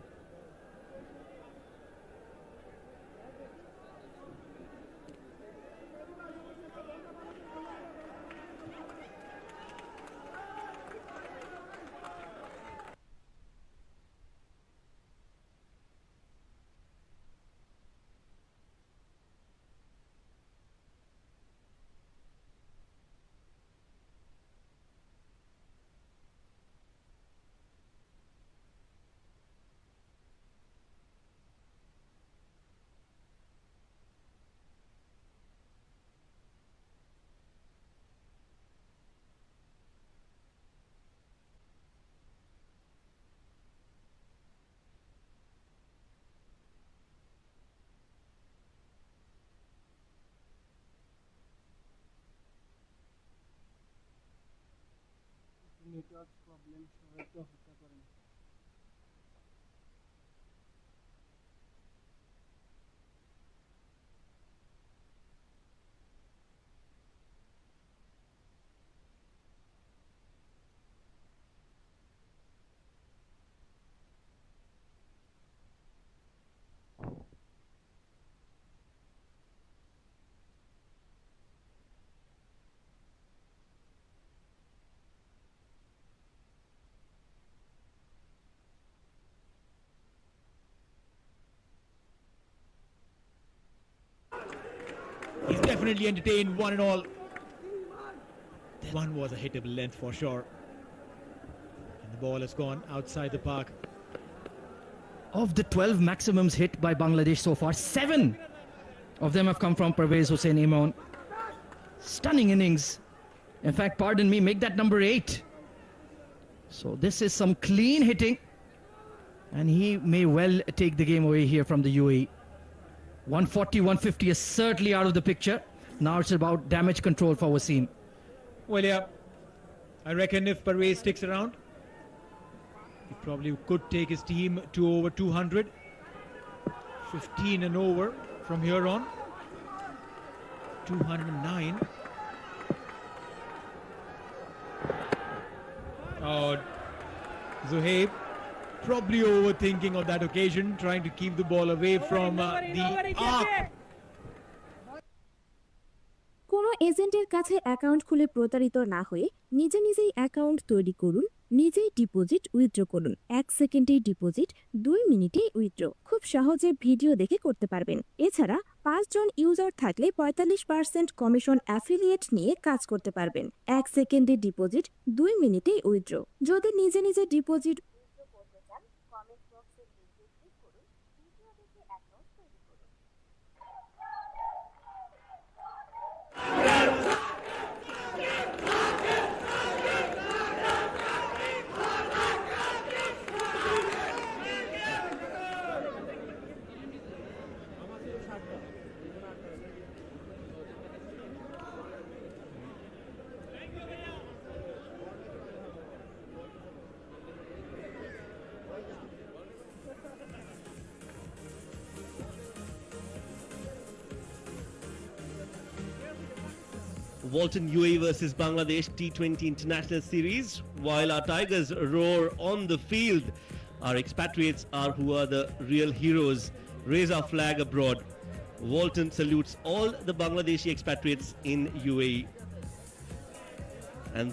Network problem হয়তো হতে পারে। He's definitely entertained one and all. That one was a hittable length for sure. And the ball has gone outside the park. Of the 12 maximums hit by Bangladesh so far, 7 of them have come from Parvez Hussein Imran. Stunning innings. In fact, pardon me, make that number 8. So this is some clean hitting. And he may well take the game away here from the UAE. 140, 150 is certainly out of the picture. Now it's about damage control for Wasim. Well, yeah, I reckon if Parvez sticks around, he probably could take his team to over 200. 15 and over from here on. 209. Oh, Zohaib probably overthinking on that occasion, trying to keep the ball away from the arc. কোনো এজেন্টের কাছে account খুলে প্রতারিত না হয়ে নিজেই account তৈরি করুন, নিজেই ডিপোজিট উইথড্র করুন। 1 সেকেন্ডেই ডিপোজিট, 2 মিনিটেই উইথড্র। খুব সহজে ভিডিও দেখে করতে পারবেন। এছাড়া 5 জন ইউজার থাকলে 45% কমিশন অ্যাফিলিয়েট নিয়ে কাজ করতে পারবেন। 1 সেকেন্ডে ডিপোজিট, 2 মিনিটেই উইথড্র। যদি নিজে ডিপোজিট করতে চান, কমেন্ট বক্সে লিংকে ক্লিক করুন, ভিডিও দেখে অ্যাকাউন্ট তৈরি করুন। Walton UAE versus Bangladesh T20 International Series. While our Tigers roar on the field, our expatriates are who are the real heroes. Raise our flag abroad. Walton salutes all the Bangladeshi expatriates in UAE. And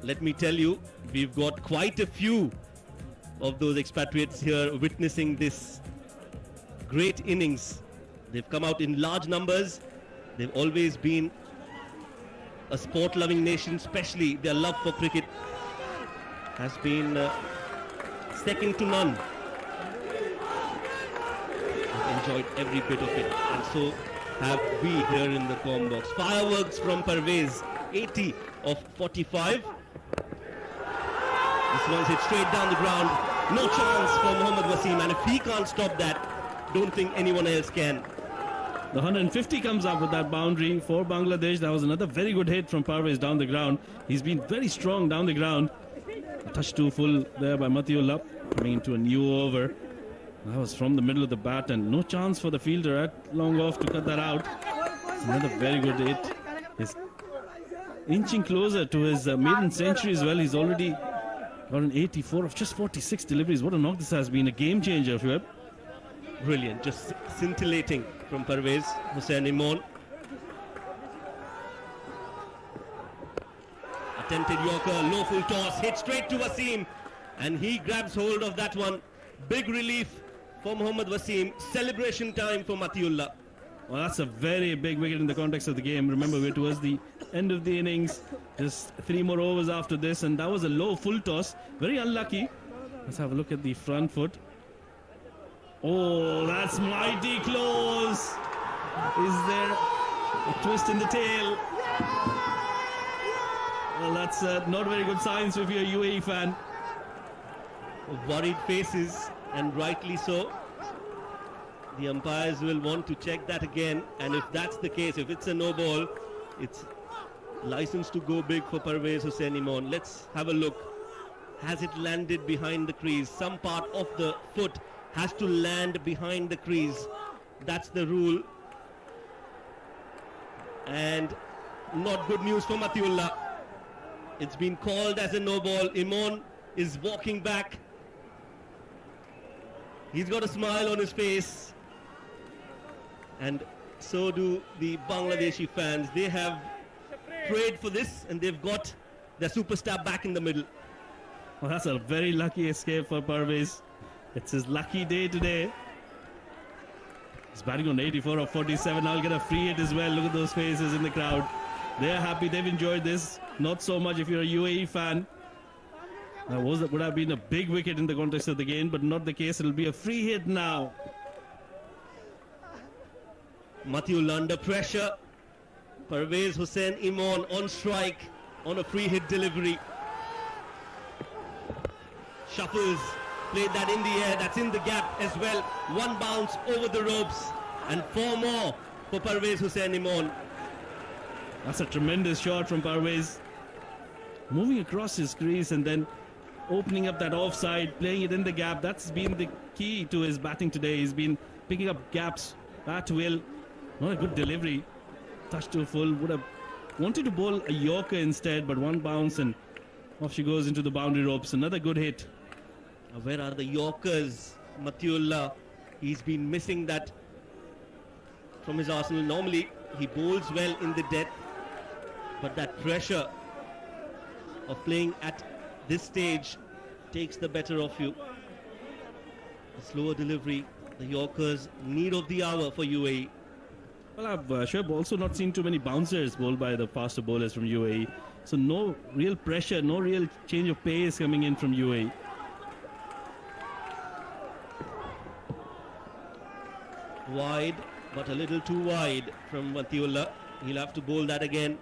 let me tell you, we've got quite a few of those expatriates here witnessing this great innings. They've come out in large numbers. They've always been a sport-loving nation, especially their love for cricket has been second to none. I've enjoyed every bit of it, and so have we here in the com box. Fireworks from Parvez, 80 of 45. This one's hit straight down the ground. No chance for Mohammad Wasim, and if he can't stop that, don't think anyone else can. The 150 comes up with that boundary for Bangladesh. That was another very good hit from Parvez down the ground. He's been very strong down the ground. A touch too full there by Matiullah, coming into a new over. That was from the middle of the bat, and no chance for the fielder at long off to cut that out. Another very good hit. He's inching closer to his maiden century as well. He's already got an 84 of just 46 deliveries. What a knock this has been. A game changer, Shuaib. Brilliant, just scintillating from Parvez Hussein Imran. Attempted Yorker, low full toss, hit straight to Wasim, and he grabs hold of that one. Big relief for Mohammad Wasim. Celebration time for Matiullah. Well, that's a very big wicket in the context of the game. Remember, we're towards the end of the innings. Just 3 more overs after this, and that was a low full toss. Very unlucky. Let's have a look at the front foot. Oh, that's mighty close. Is there a twist in the tail? Well, that's not very good signs if you're a UAE fan. Worried faces, and rightly so. The umpires will want to check that again, and if that's the case, if it's a no ball, it's license to go big for Parvez Hussein Imran. Let's have a look. has it landed behind the crease. Some part of the foot has to land behind the crease. That's the rule. And not good news for Matiullah. It's been called as a no ball. Imon is walking back. He's got a smile on his face. And so do the Bangladeshi fans. They have prayed for this and they've got their superstar back in the middle. Well, that's a very lucky escape for Parvez. It's his lucky day today. He's batting on 84 of 47. I'll get a free hit as well. Look at those faces in the crowd. They're happy. They've enjoyed this. Not so much if you're a UAE fan. That would have been a big wicket in the context of the game, but not the case. It'll be a free hit now. Matiullah under pressure. Parvez Hussain Imon on strike on a free hit delivery. Shuffles, played that in the air, that's in the gap as well. One bounce over the ropes and 4 more for Parvez Hussain Imon. That's a tremendous shot from Parvez. Moving across his crease and then opening up that offside, playing it in the gap. That's been the key to his batting today. He's been picking up gaps at will. Not a good delivery. Touch to full. Would have wanted to bowl a Yorker instead, but one bounce and off she goes into the boundary ropes. Another good hit. Where are the Yorkers? Matiullah, he's been missing that from his arsenal. Normally he bowls well in the death, but that pressure of playing at this stage takes the better of you. The slower delivery, the Yorkers, need of the hour for UAE. Well, I've also not seen too many bouncers bowled by the faster bowlers from UAE. So no real pressure, no real change of pace coming in from UAE. Wide, but a little too wide from Matiullah. He'll have to bowl that again.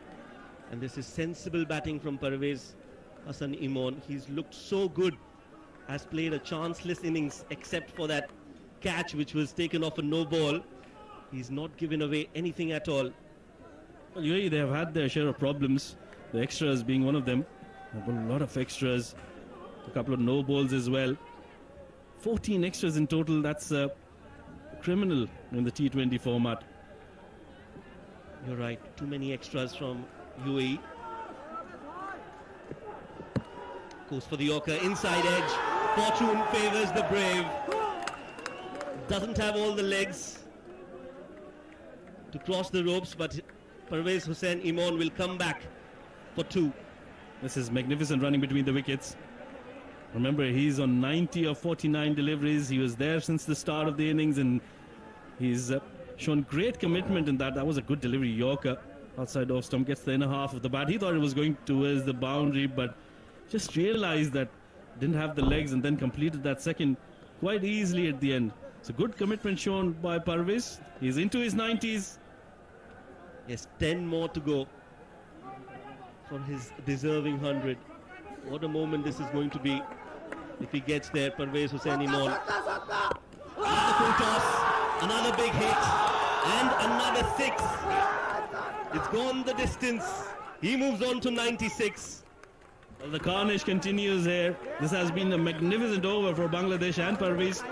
And this is sensible batting from Parvez Hussain Imon. He's looked so good. Has played a chanceless innings except for that catch which was taken off a no ball. He's not given away anything at all. Well, UAE, they have had their share of problems. The extras being one of them. They've got a lot of extras. A couple of no balls as well. 14 extras in total. That's criminal in the T20 format. You're right. Too many extras from UAE. Goes for the Yorker. Inside edge. Fortune favours the brave. Doesn't have all the legs to cross the ropes, but Parvez Hussain Imon will come back for 2. This is magnificent running between the wickets. Remember, he's on 90 of 49 deliveries. He was there since the start of the innings and he's shown great commitment in that. That was a good delivery. Yorker outside off stump gets the inner half of the bat. He thought it was going towards the boundary, but just realized that didn't have the legs and then completed that second quite easily at the end. So good commitment shown by Parvez. He's into his 90s. Yes, 10 more to go for his deserving 100. What a moment this is going to be if he gets there. Parvez Hussain Imon. The full toss, another big hit and another 6. It's gone the distance. He moves on to 96. Well, the carnage continues here. This has been a magnificent over for Bangladesh and Parvez.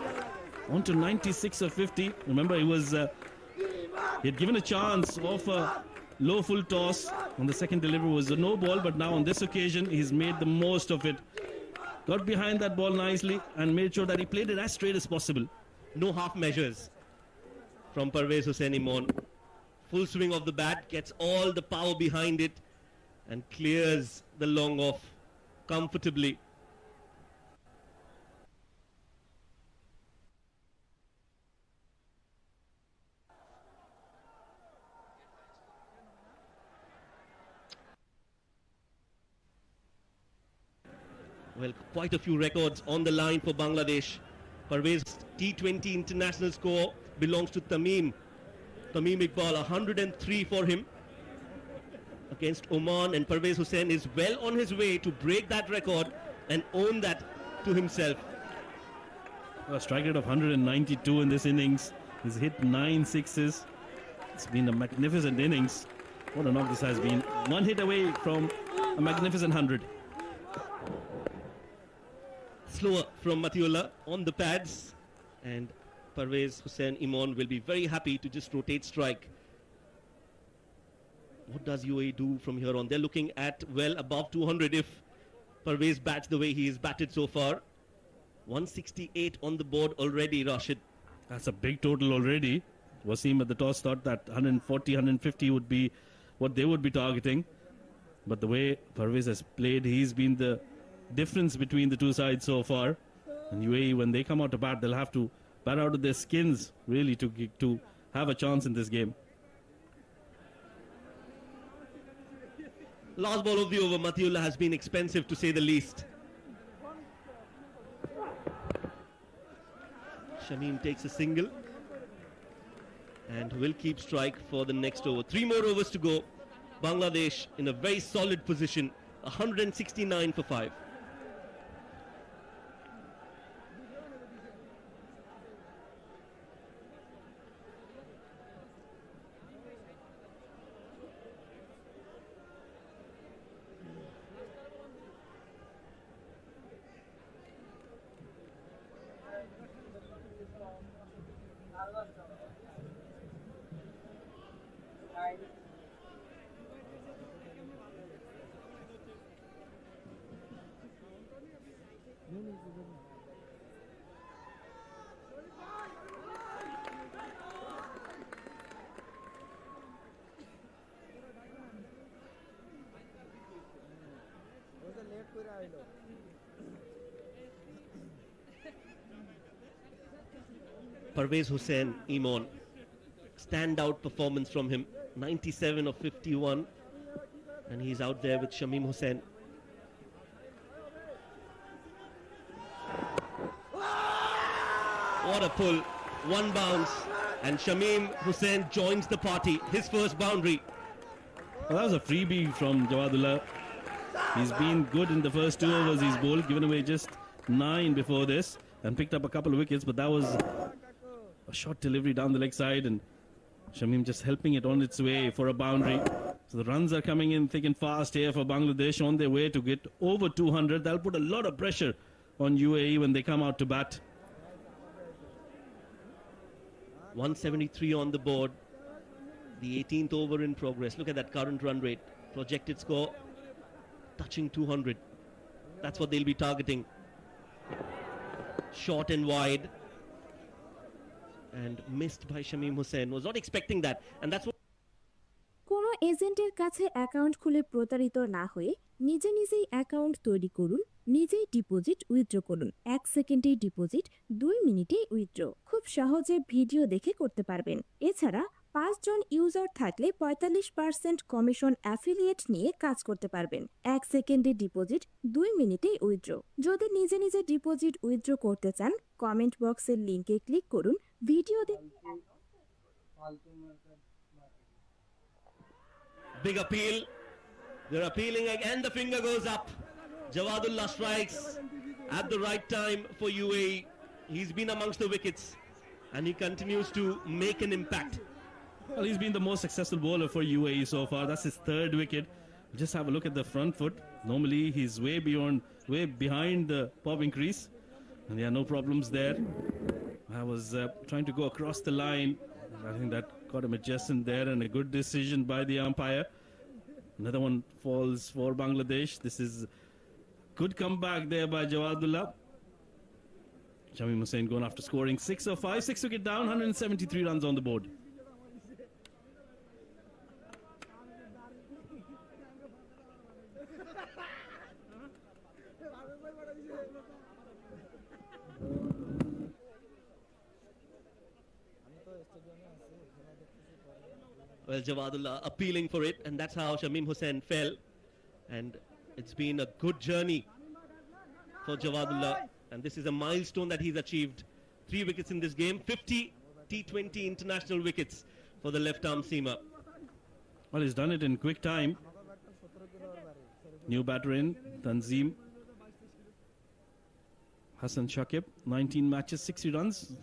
On to 96 of 50. Remember, he had given a chance of a low full toss. On the second delivery was a no ball, but now on this occasion he's made the most of it. Got behind that ball nicely and made sure that he played it as straight as possible. No half measures from Parvez Hussain Imon. Full swing of the bat, gets all the power behind it and clears the long off comfortably. Well, quite a few records on the line for Bangladesh. Parvez's T20 international score belongs to Tamim Iqbal, 103 for him against Oman, and Parvez Hussain is well on his way to break that record and own that to himself. A strike rate of 192 in this innings. He's hit 9 sixes. It's been a magnificent innings. What a knock this has been. One hit away from a magnificent 100. slower from Matiullah on the pads, and Parvez Hussain Imon will be very happy to just rotate strike. What does UAE do from here on? They're looking at well above 200 if Parvez bats the way he has batted so far. 168 on the board already, Rashid. That's a big total already. Wasim at the toss thought that 140, 150 would be what they would be targeting. But the way Parvez has played, he's been the difference between the two sides so far. And UAE, when they come out to bat, they'll have to bat out of their skins, really, to have a chance in this game. Last ball of the over, Matiullah has been expensive to say the least. Shamim takes a single and will keep strike for the next over. 3 more overs to go. Bangladesh in a very solid position, 169 for 5. Parvez Hussain Imon, standout performance from him, 97 of 51, and he's out there with Shamim Hussain. What a pull, one bounce, and Shamim Hussain joins the party, his first boundary. Well, that was a freebie from Jawadullah. He's been good in the first 2 overs he's bowled, given away just 9 before this, and picked up a couple of wickets, but that was a short delivery down the leg side, and Shamim just helping it on its way for a boundary. So the runs are coming in thick and fast here for Bangladesh, on their way to get over 200. That'll put a lot of pressure on UAE when they come out to bat. 173 on the board, the 18th over in progress. Look at that current run rate, projected score touching 200. That's what they'll be targeting. Short and wide, and missed by Shamim Hussain. Was not expecting that, and that's what. কোনো এজেন্টের কাছে account খুলে প্রতারিত না হয়ে নিজে নিজেই account তৈরি করুন, নিজেই ডিপোজিট উইথড্র করুন। 1 সেকেন্ডেই ডিপোজিট, 2 মিনিটেই উইথড্র। খুব সহজে ভিডিও দেখে করতে পারবেন। এছাড়া 5 জন ইউজার থাকলে 45% কমিশন অ্যাফিলিয়েট নিয়ে কাজ করতে পারবেন। 1 সেকেন্ডে ডিপোজিট, 2 মিনিটেই উইথড্র। যদি নিজে নিজে ডিপোজিট উইথড্র করতে চান, কমেন্ট বক্সের লিংকে ক্লিক করুন। ভিডিও দেখে Big appeal. They're appealing again. The finger goes up. Jawadullah strikes at the right time for UAE. He's been amongst the wickets, and he continues to make an impact. Well, he's been the most successful bowler for UAE so far. That's his 3rd wicket. Just have a look at the front foot. Normally he's way behind the popping crease, and there are no problems there. I was trying to go across the line. I think that got him adjacent there, and a good decision by the umpire. Another one falls for Bangladesh. This is good comeback there by Jawadullah. Shamim Hussain going after scoring 6 or 5, 6 wicket down, 173 runs on the board. Well, Jawadullah appealing for it, and that's how Shamim Hussain fell. And it's been a good journey for Jawadullah, and this is a milestone that he's achieved. 3 wickets in this game, 50 T20 international wickets for the left-arm seamer. Well, he's done it in quick time. New batter in, Tanzim. Hassan Shakib, 19 matches, 60 runs.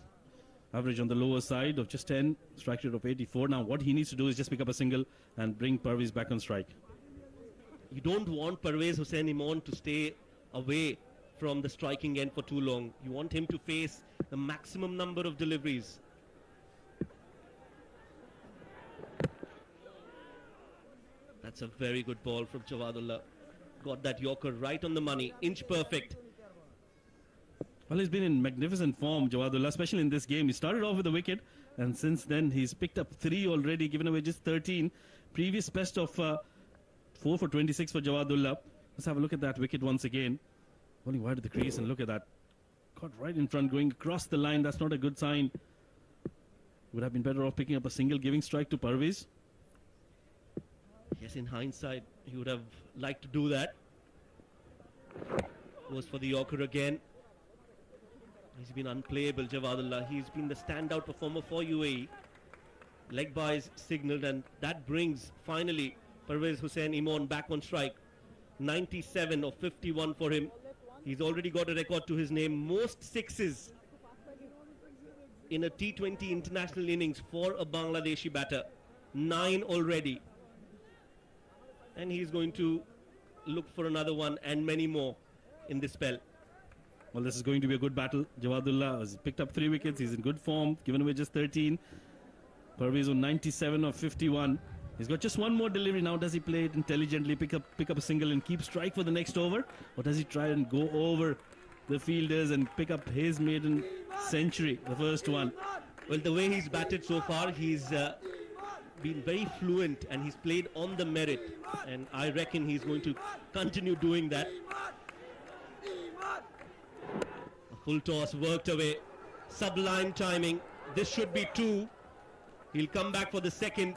Average on the lower side of just 10, strike rate of 84. Now what he needs to do is just pick up a single and bring Parvez back on strike. You don't want Parvez Hussain Imon to stay away from the striking end for too long. You want him to face the maximum number of deliveries. That's a very good ball from Jawadullah. Got that Yorker right on the money, inch perfect. Well, he's been in magnificent form, Jawadullah, especially in this game. He started off with a wicket, and since then he's picked up 3 already, given away just 13. Previous best of 4 for 26 for Jawadullah. Let's have a look at that wicket once again. Bowling wide of the crease, and look at that. Caught right in front, going across the line. That's not a good sign. Would have been better off picking up a single, giving strike to Parvez. Yes, in hindsight, he would have liked to do that. Goes for the Yorker again. He's been unplayable, Jawadullah. He's been the standout performer for UAE. Leg byes signalled, and that brings finally Parvez Hussain Imon back on strike. 97 of 51 for him. He's already got a record to his name. Most sixes in a T20 international innings for a Bangladeshi batter. 9 already. And he's going to look for another one and many more in this spell. Well, this is going to be a good battle. Jawadullah has picked up 3 wickets. He's in good form, given away just 13. Parvez on 97 of 51. He's got just one more delivery now. Does he play it intelligently, pick up a single and keep strike for the next over? Or does he try and go over the fielders and pick up his maiden century, the first one? Well, the way he's batted so far, he's been very fluent and he's played on the merit. And I reckon he's going to continue doing that. A full toss worked away. Sublime timing. This should be 2. He'll come back for the second.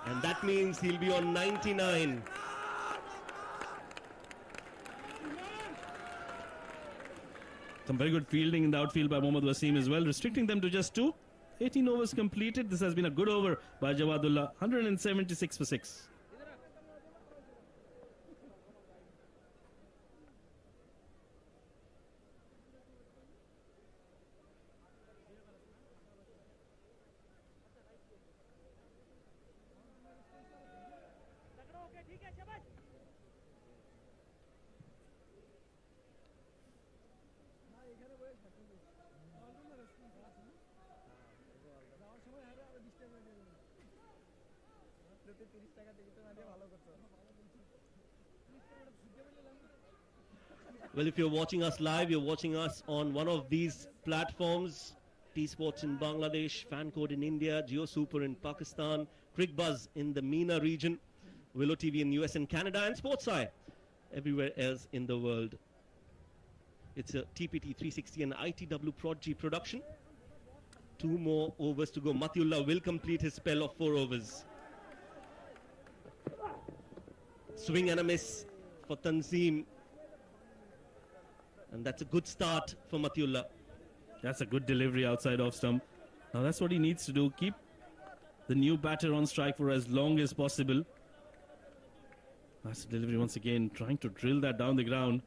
And that means he'll be on 99. Some very good fielding in the outfield by Mohammad Wasim as well, restricting them to just 2. 18 overs completed. This has been a good over by Jawadullah. 176 for 6. Well, if you're watching us live, you're watching us on one of these platforms. T-Sports in Bangladesh, Fancode in India, Jio Super in Pakistan, CricBuzz in the MENA region, Willow TV in US and Canada, and SportsEye everywhere else in the world. It's a TPT 360 and ITW Prodigy production. 2 more overs to go. Matiullah will complete his spell of 4 overs. Swing and a miss for Tanzim. And that's a good start for Matiullah. That's a good delivery outside off stump. Now that's what he needs to do. Keep the new batter on strike for as long as possible. That's the delivery once again. Trying to drill that down the ground.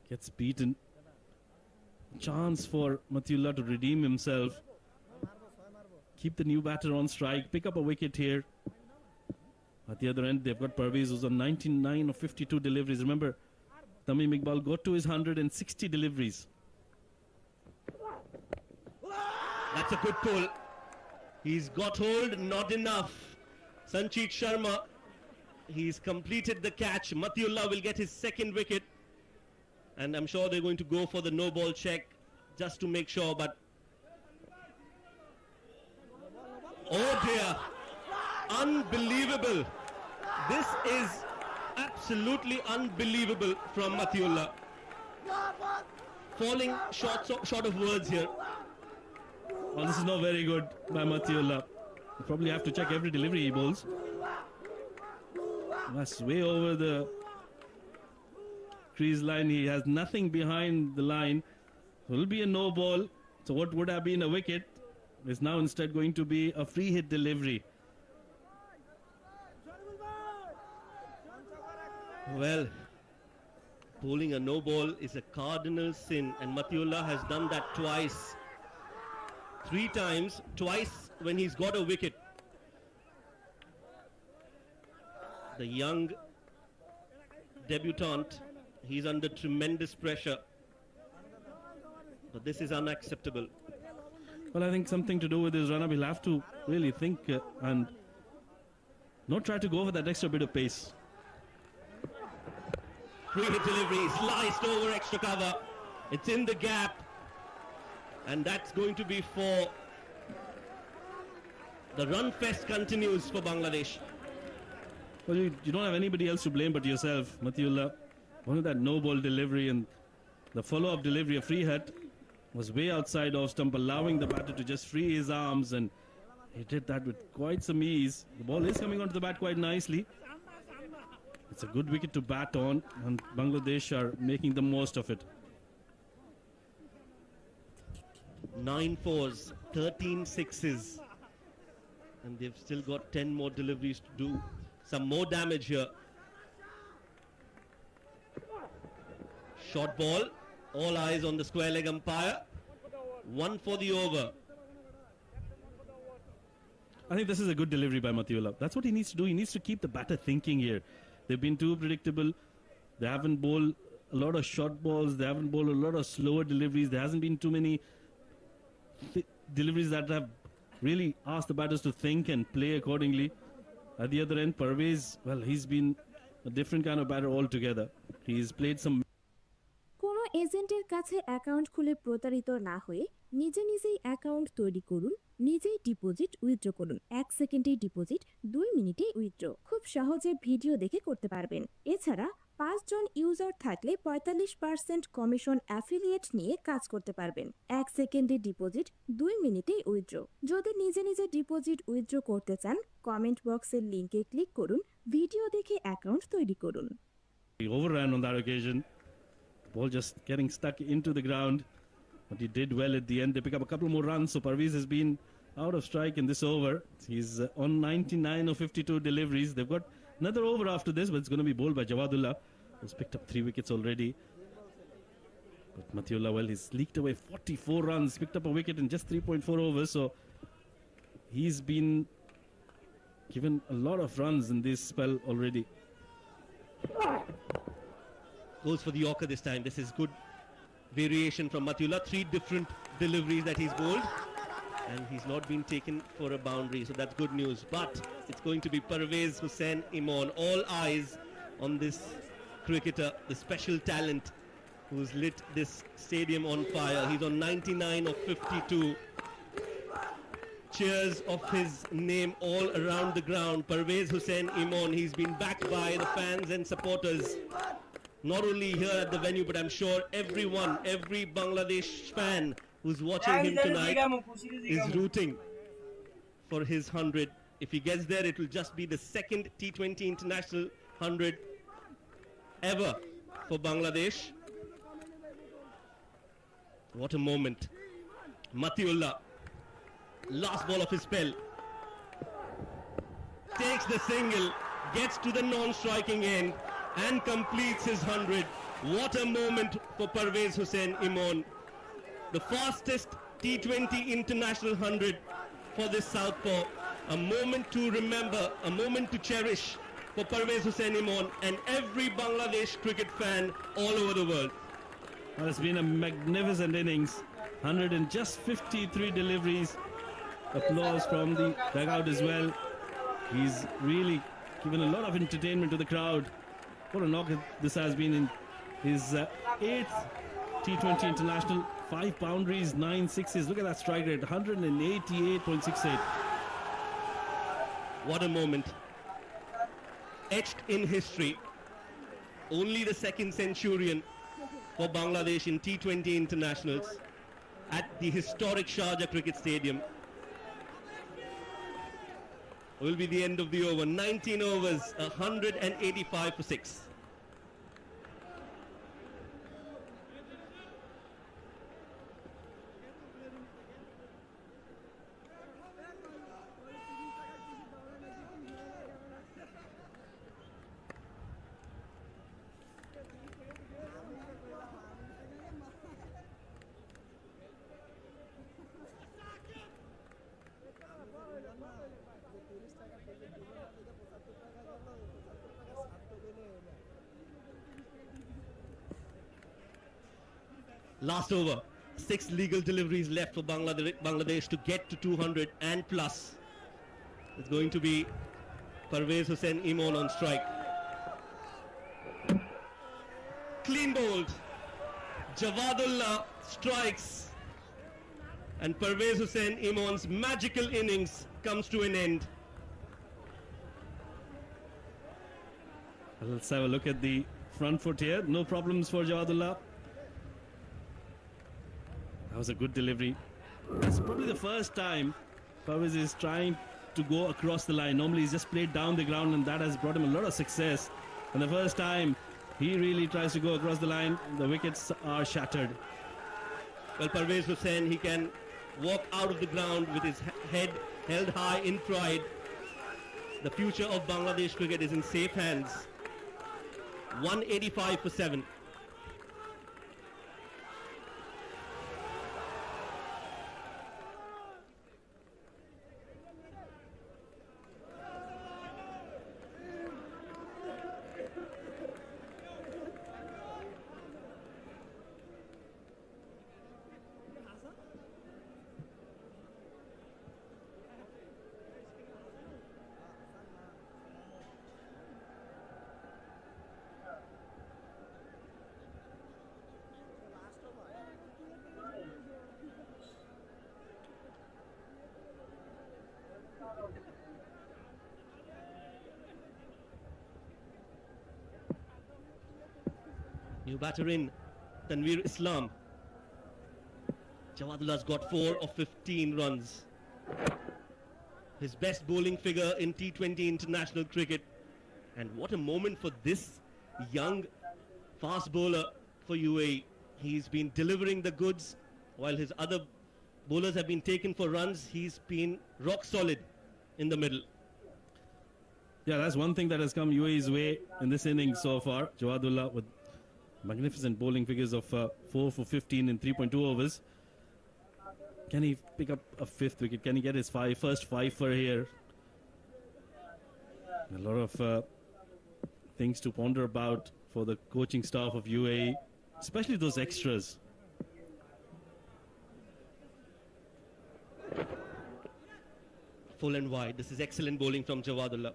Gets beaten. Chance for Matiullah to redeem himself. Keep the new batter on strike. Pick up a wicket here. At the other end, they've got Parvez, who's on 99 of 52 deliveries. Remember, Tamim Iqbal got to his 160 deliveries. That's a good pull. He's got hold, not enough. Sanchit Sharma, he's completed the catch. Matiullah will get his second wicket. And I'm sure they're going to go for the no ball check just to make sure, but... Oh dear! Unbelievable! This is absolutely unbelievable from Matiullah. Falling short of words here. Well, this is not very good by Matiullah. You probably have to check every delivery he bowls. That's way over the crease line. He has nothing behind the line. It will be a no ball. So what would have been a wicket is now instead going to be a free hit delivery. Well, bowling a no ball is a cardinal sin, and Matiullah has done that twice. 3 times, twice when he's got a wicket. The young debutant He's under tremendous pressure. But this is unacceptable. Well, I think something to do with his run-up. He'll have to really think and not try to go for that extra bit of pace. Free hit delivery, sliced over extra cover. It's in the gap. And that's going to be for... The run fest continues for Bangladesh. Well, you don't have anybody else to blame but yourself, Matiullah. One of that no-ball delivery and the follow-up delivery, a free hit, was way outside off stump, allowing the batter to just free his arms, and he did that with quite some ease. The ball is coming onto the bat quite nicely. It's a good wicket to bat on, and Bangladesh are making the most of it. 9 fours, 13 sixes. And they've still got 10 more deliveries to do. Some more damage here. Short ball. All eyes on the square leg umpire. 1 for the over. I think this is a good delivery by Matiullah. That's what he needs to do. He needs to keep the batter thinking here. They've been too predictable. They haven't bowled a lot of short balls. They haven't bowled a lot of slower deliveries. There hasn't been too many deliveries that have really asked the batters to think and play accordingly. At the other end, Parvez, well, he's been a different kind of batter altogether. He's played some... কোনো এজেন্টের কাছে account খুলে প্রতারিত না হয়ে নিজে নিজেই account তৈরি করুন, নিজেই ডিপোজিট উইথড্র করুন। 1 সেকেন্ডে ডিপোজিট, 2 মিনিটে উইথড্র। খুব সহজে ভিডিও দেখে করতে পারবেন। এছাড়া 5 জন ইউজার থাকলে 45% কমিশন অ্যাফিলিয়েট নিয়ে কাজ করতে পারবেন। 1 সেকেন্ডে ডিপোজিট, 2 মিনিটে উইথড্র। যদি নিজে নিজে ডিপোজিট উইথড্র করতে চান, কমেন্ট বক্সের লিংকে ক্লিক করুন, ভিডিও দেখে অ্যাকাউন্ট তৈরি করুন। He overran on that occasion. The ball just getting stuck into the ground. But he did well at the end. They pick up a couple more runs. So Parvez has been out of strike in this over. He's on 99 of 52 deliveries. They've got another over after this, but it's going to be bowled by Jawadullah, who's picked up 3 wickets already. But Matiullah, well, he's leaked away 44 runs, picked up a wicket in just 3.4 overs. So he's been given a lot of runs in this spell already. Goes for the Yorker this time. This is good variation from Matiullah. 3 different deliveries that he's bowled. And he's not been taken for a boundary. So that's good news. But it's going to be Parvez Hussain Imon. All eyes on this cricketer, the special talent who's lit this stadium on fire. He's on 99 of 52. Cheers of his name all around the ground. Parvez Hussain Imon. He's been backed by the fans and supporters. Not only here at the venue, but I'm sure everyone, every Bangladesh fan who's watching him tonight is rooting for his 100. If he gets there, it will just be the second T20 International 100 ever for Bangladesh. What a moment. Matiullah, last ball of his spell, takes the single, gets to the non-striking end and completes his 100. What a moment for Parvez Hussain Imon. The fastest T20 International 100 for this southpaw. A moment to remember, a moment to cherish for Parvez Hussain Imon and every Bangladesh cricket fan all over the world. Well, it's been a magnificent innings. 100 and just 53 deliveries. Applause from the dugout as well. He's really given a lot of entertainment to the crowd. What a knock this has been in his 8th T20 International. 5 boundaries, 9 sixes. Look at that strike rate, 188.68. What a moment. Etched in history. Only the second centurion for Bangladesh in T20 internationals at the historic Sharjah Cricket Stadium. Will be the end of the over. 19 overs, 185 for 6. Last over. 6 legal deliveries left for Bangladesh to get to 200 and plus. It's going to be Parvez Hussain Imon on strike. Clean bowled. Jawadullah strikes. And Parvez Hussain Imon's magical innings comes to an end. Let's have a look at the front foot here. No problems for Jawadullah. That was a good delivery. It's probably the first time Parvez is trying to go across the line. Normally he's just played down the ground, and that has brought him a lot of success. And the first time he really tries to go across the line, the wickets are shattered. Well, Parvez Hussain, he can walk out of the ground with his head held high in pride. The future of Bangladesh cricket is in safe hands. 185 for 7. New batter in, Tanveer Islam. Jawadullah's got 4 of 15 runs. His best bowling figure in T20 international cricket. And what a moment for this young fast bowler for UAE. He's been delivering the goods while his other bowlers have been taken for runs. He's been rock solid in the middle. Yeah, that's one thing that has come UAE's way in this innings so far. Jawadullah with magnificent bowling figures of 4 for 15 in 3.2 overs. Can he pick up a 5th wicket? Can he get his first 5 for here? A lot of things to ponder about for the coaching staff of UAE, especially those extras. Full and wide. This is excellent bowling from Jawadullah.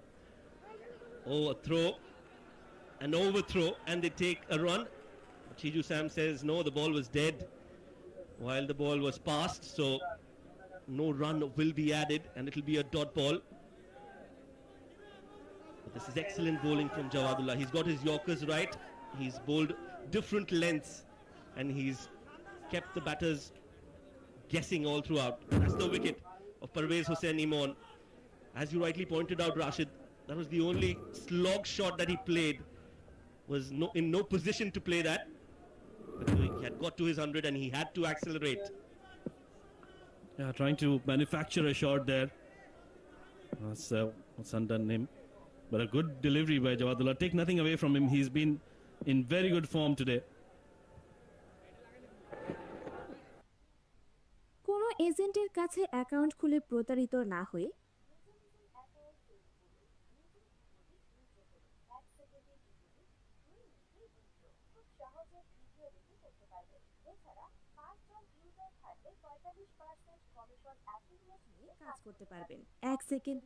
Oh, a throw, an overthrow, and they take a run. Chiju Sam says no, the ball was dead while the ball was passed, so no run will be added and it'll be a dot ball. But this is excellent bowling from Jawadullah. He's got his Yorkers right. He's bowled different lengths and he's kept the batters guessing all throughout. That's the wicket of Parvez Hussain Imon. As you rightly pointed out, Rashid, that was the only slog shot that he played. Was in no position to play that. But he had got to his 100 and he had to accelerate. Yeah, trying to manufacture a shot there. That's what's undone him. But a good delivery by Jawadullah. Take nothing away from him. He's been in very good form today. কোনো এজেন্টের কাছে account খুলে প্রতারিত না হয়ে কাজ করতে পারবেন 1 second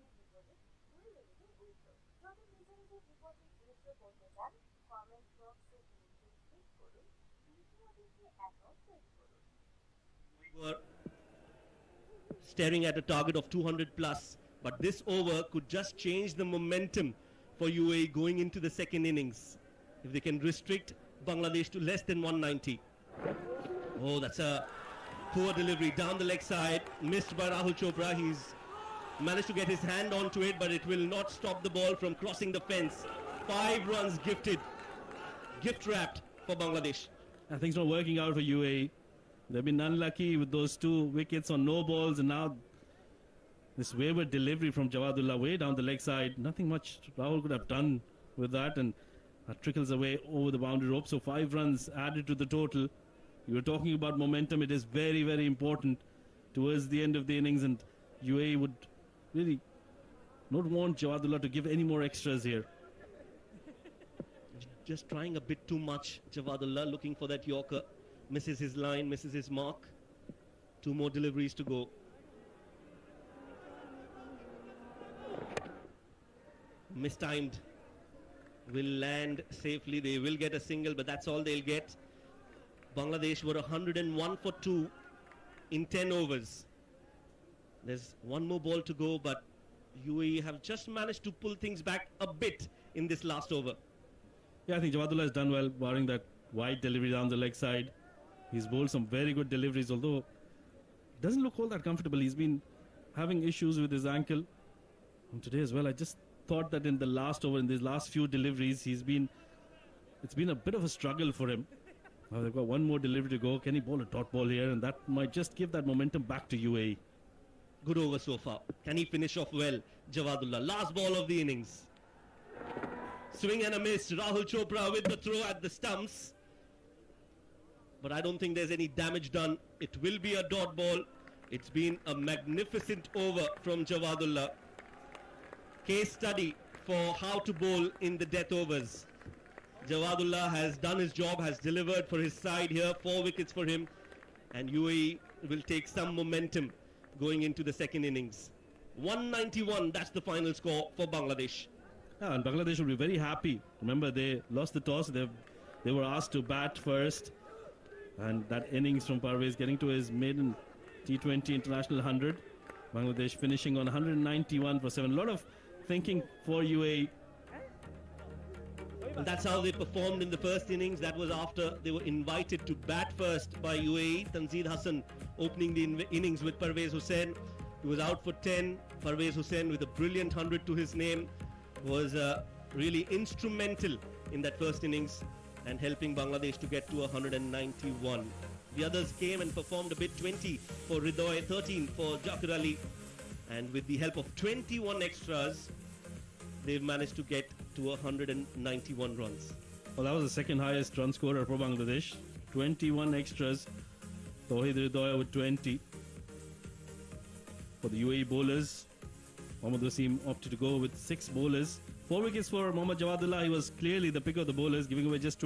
We were staring at a target of 200 plus, but this over could just change the momentum for UAE going into the second innings. If they can restrict Bangladesh to less than 190. Oh, that's a poor delivery down the leg side, missed by Rahul Chopra. He's managed to get his hand onto it, but it will not stop the ball from crossing the fence. 5 runs gifted, gift wrapped for Bangladesh. Things not working out for UAE. They've been unlucky with those 2 wickets on no balls, and now this wayward delivery from Jawadullah way down the leg side. Nothing much Rahul could have done with that, and that trickles away over the boundary rope. So 5 runs added to the total. You were talking about momentum. It is very, very important towards the end of the innings, and UAE would really not want Jawadullah to give any more extras here. Just trying a bit too much, Jawadullah looking for that Yorker. misses his line, misses his mark. 2 more deliveries to go. Mistimed. Will land safely. They will get a single, but that's all they'll get. Bangladesh were 101 for 2 in 10 overs. There's 1 more ball to go, but UAE have just managed to pull things back a bit in this last over. Yeah, I think Jawahrdullah has done well, barring that wide delivery down the leg side. He's bowled some very good deliveries, although doesn't look all that comfortable. He's been having issues with his ankle. And today as well, I just thought that in the last over, in these last few deliveries, it's been a bit of a struggle for him. Now they've got 1 more delivery to go. Can he bowl a dot ball here? And that might just give that momentum back to UAE. Good over so far. Can he finish off well? Jawahrdullah, last ball of the innings. Swing and a miss. Rahul Chopra with the throw at the stumps. But I don't think there's any damage done. It will be a dot ball. It's been a magnificent over from Jawahrdullah. Case study for how to bowl in the death overs. Jawahrdullah has done his job, has delivered for his side here. 4 wickets for him. And UAE will take some momentum going into the second innings. 191, that's the final score for Bangladesh. Yeah, and Bangladesh will be very happy. Remember, they lost the toss. They were asked to bat first. And that innings from Parvez getting to his maiden T20 International 100. Bangladesh finishing on 191 for 7. A lot of thinking for UAE. And that's how they performed in the first innings. That was after they were invited to bat first by UAE. Tanzid Hassan opening the innings with Parvez Hussain. He was out for 10. Parvez Hussain with a brilliant 100 to his name was really instrumental in that first innings and helping Bangladesh to get to 191. The others came and performed a bit. 20 for Ridoy, 13 for Jakar Ali. And with the help of 21 extras, they've managed to get to 191 runs. Well, that was the second highest run scorer for Bangladesh. 21 extras. Tawhid Ridoy with 20. For the UAE bowlers, Mohammad Wasim opted to go with 6 bowlers. 4 wickets for Mohammad Jawahrdullah. He was clearly the pick of the bowlers, giving away just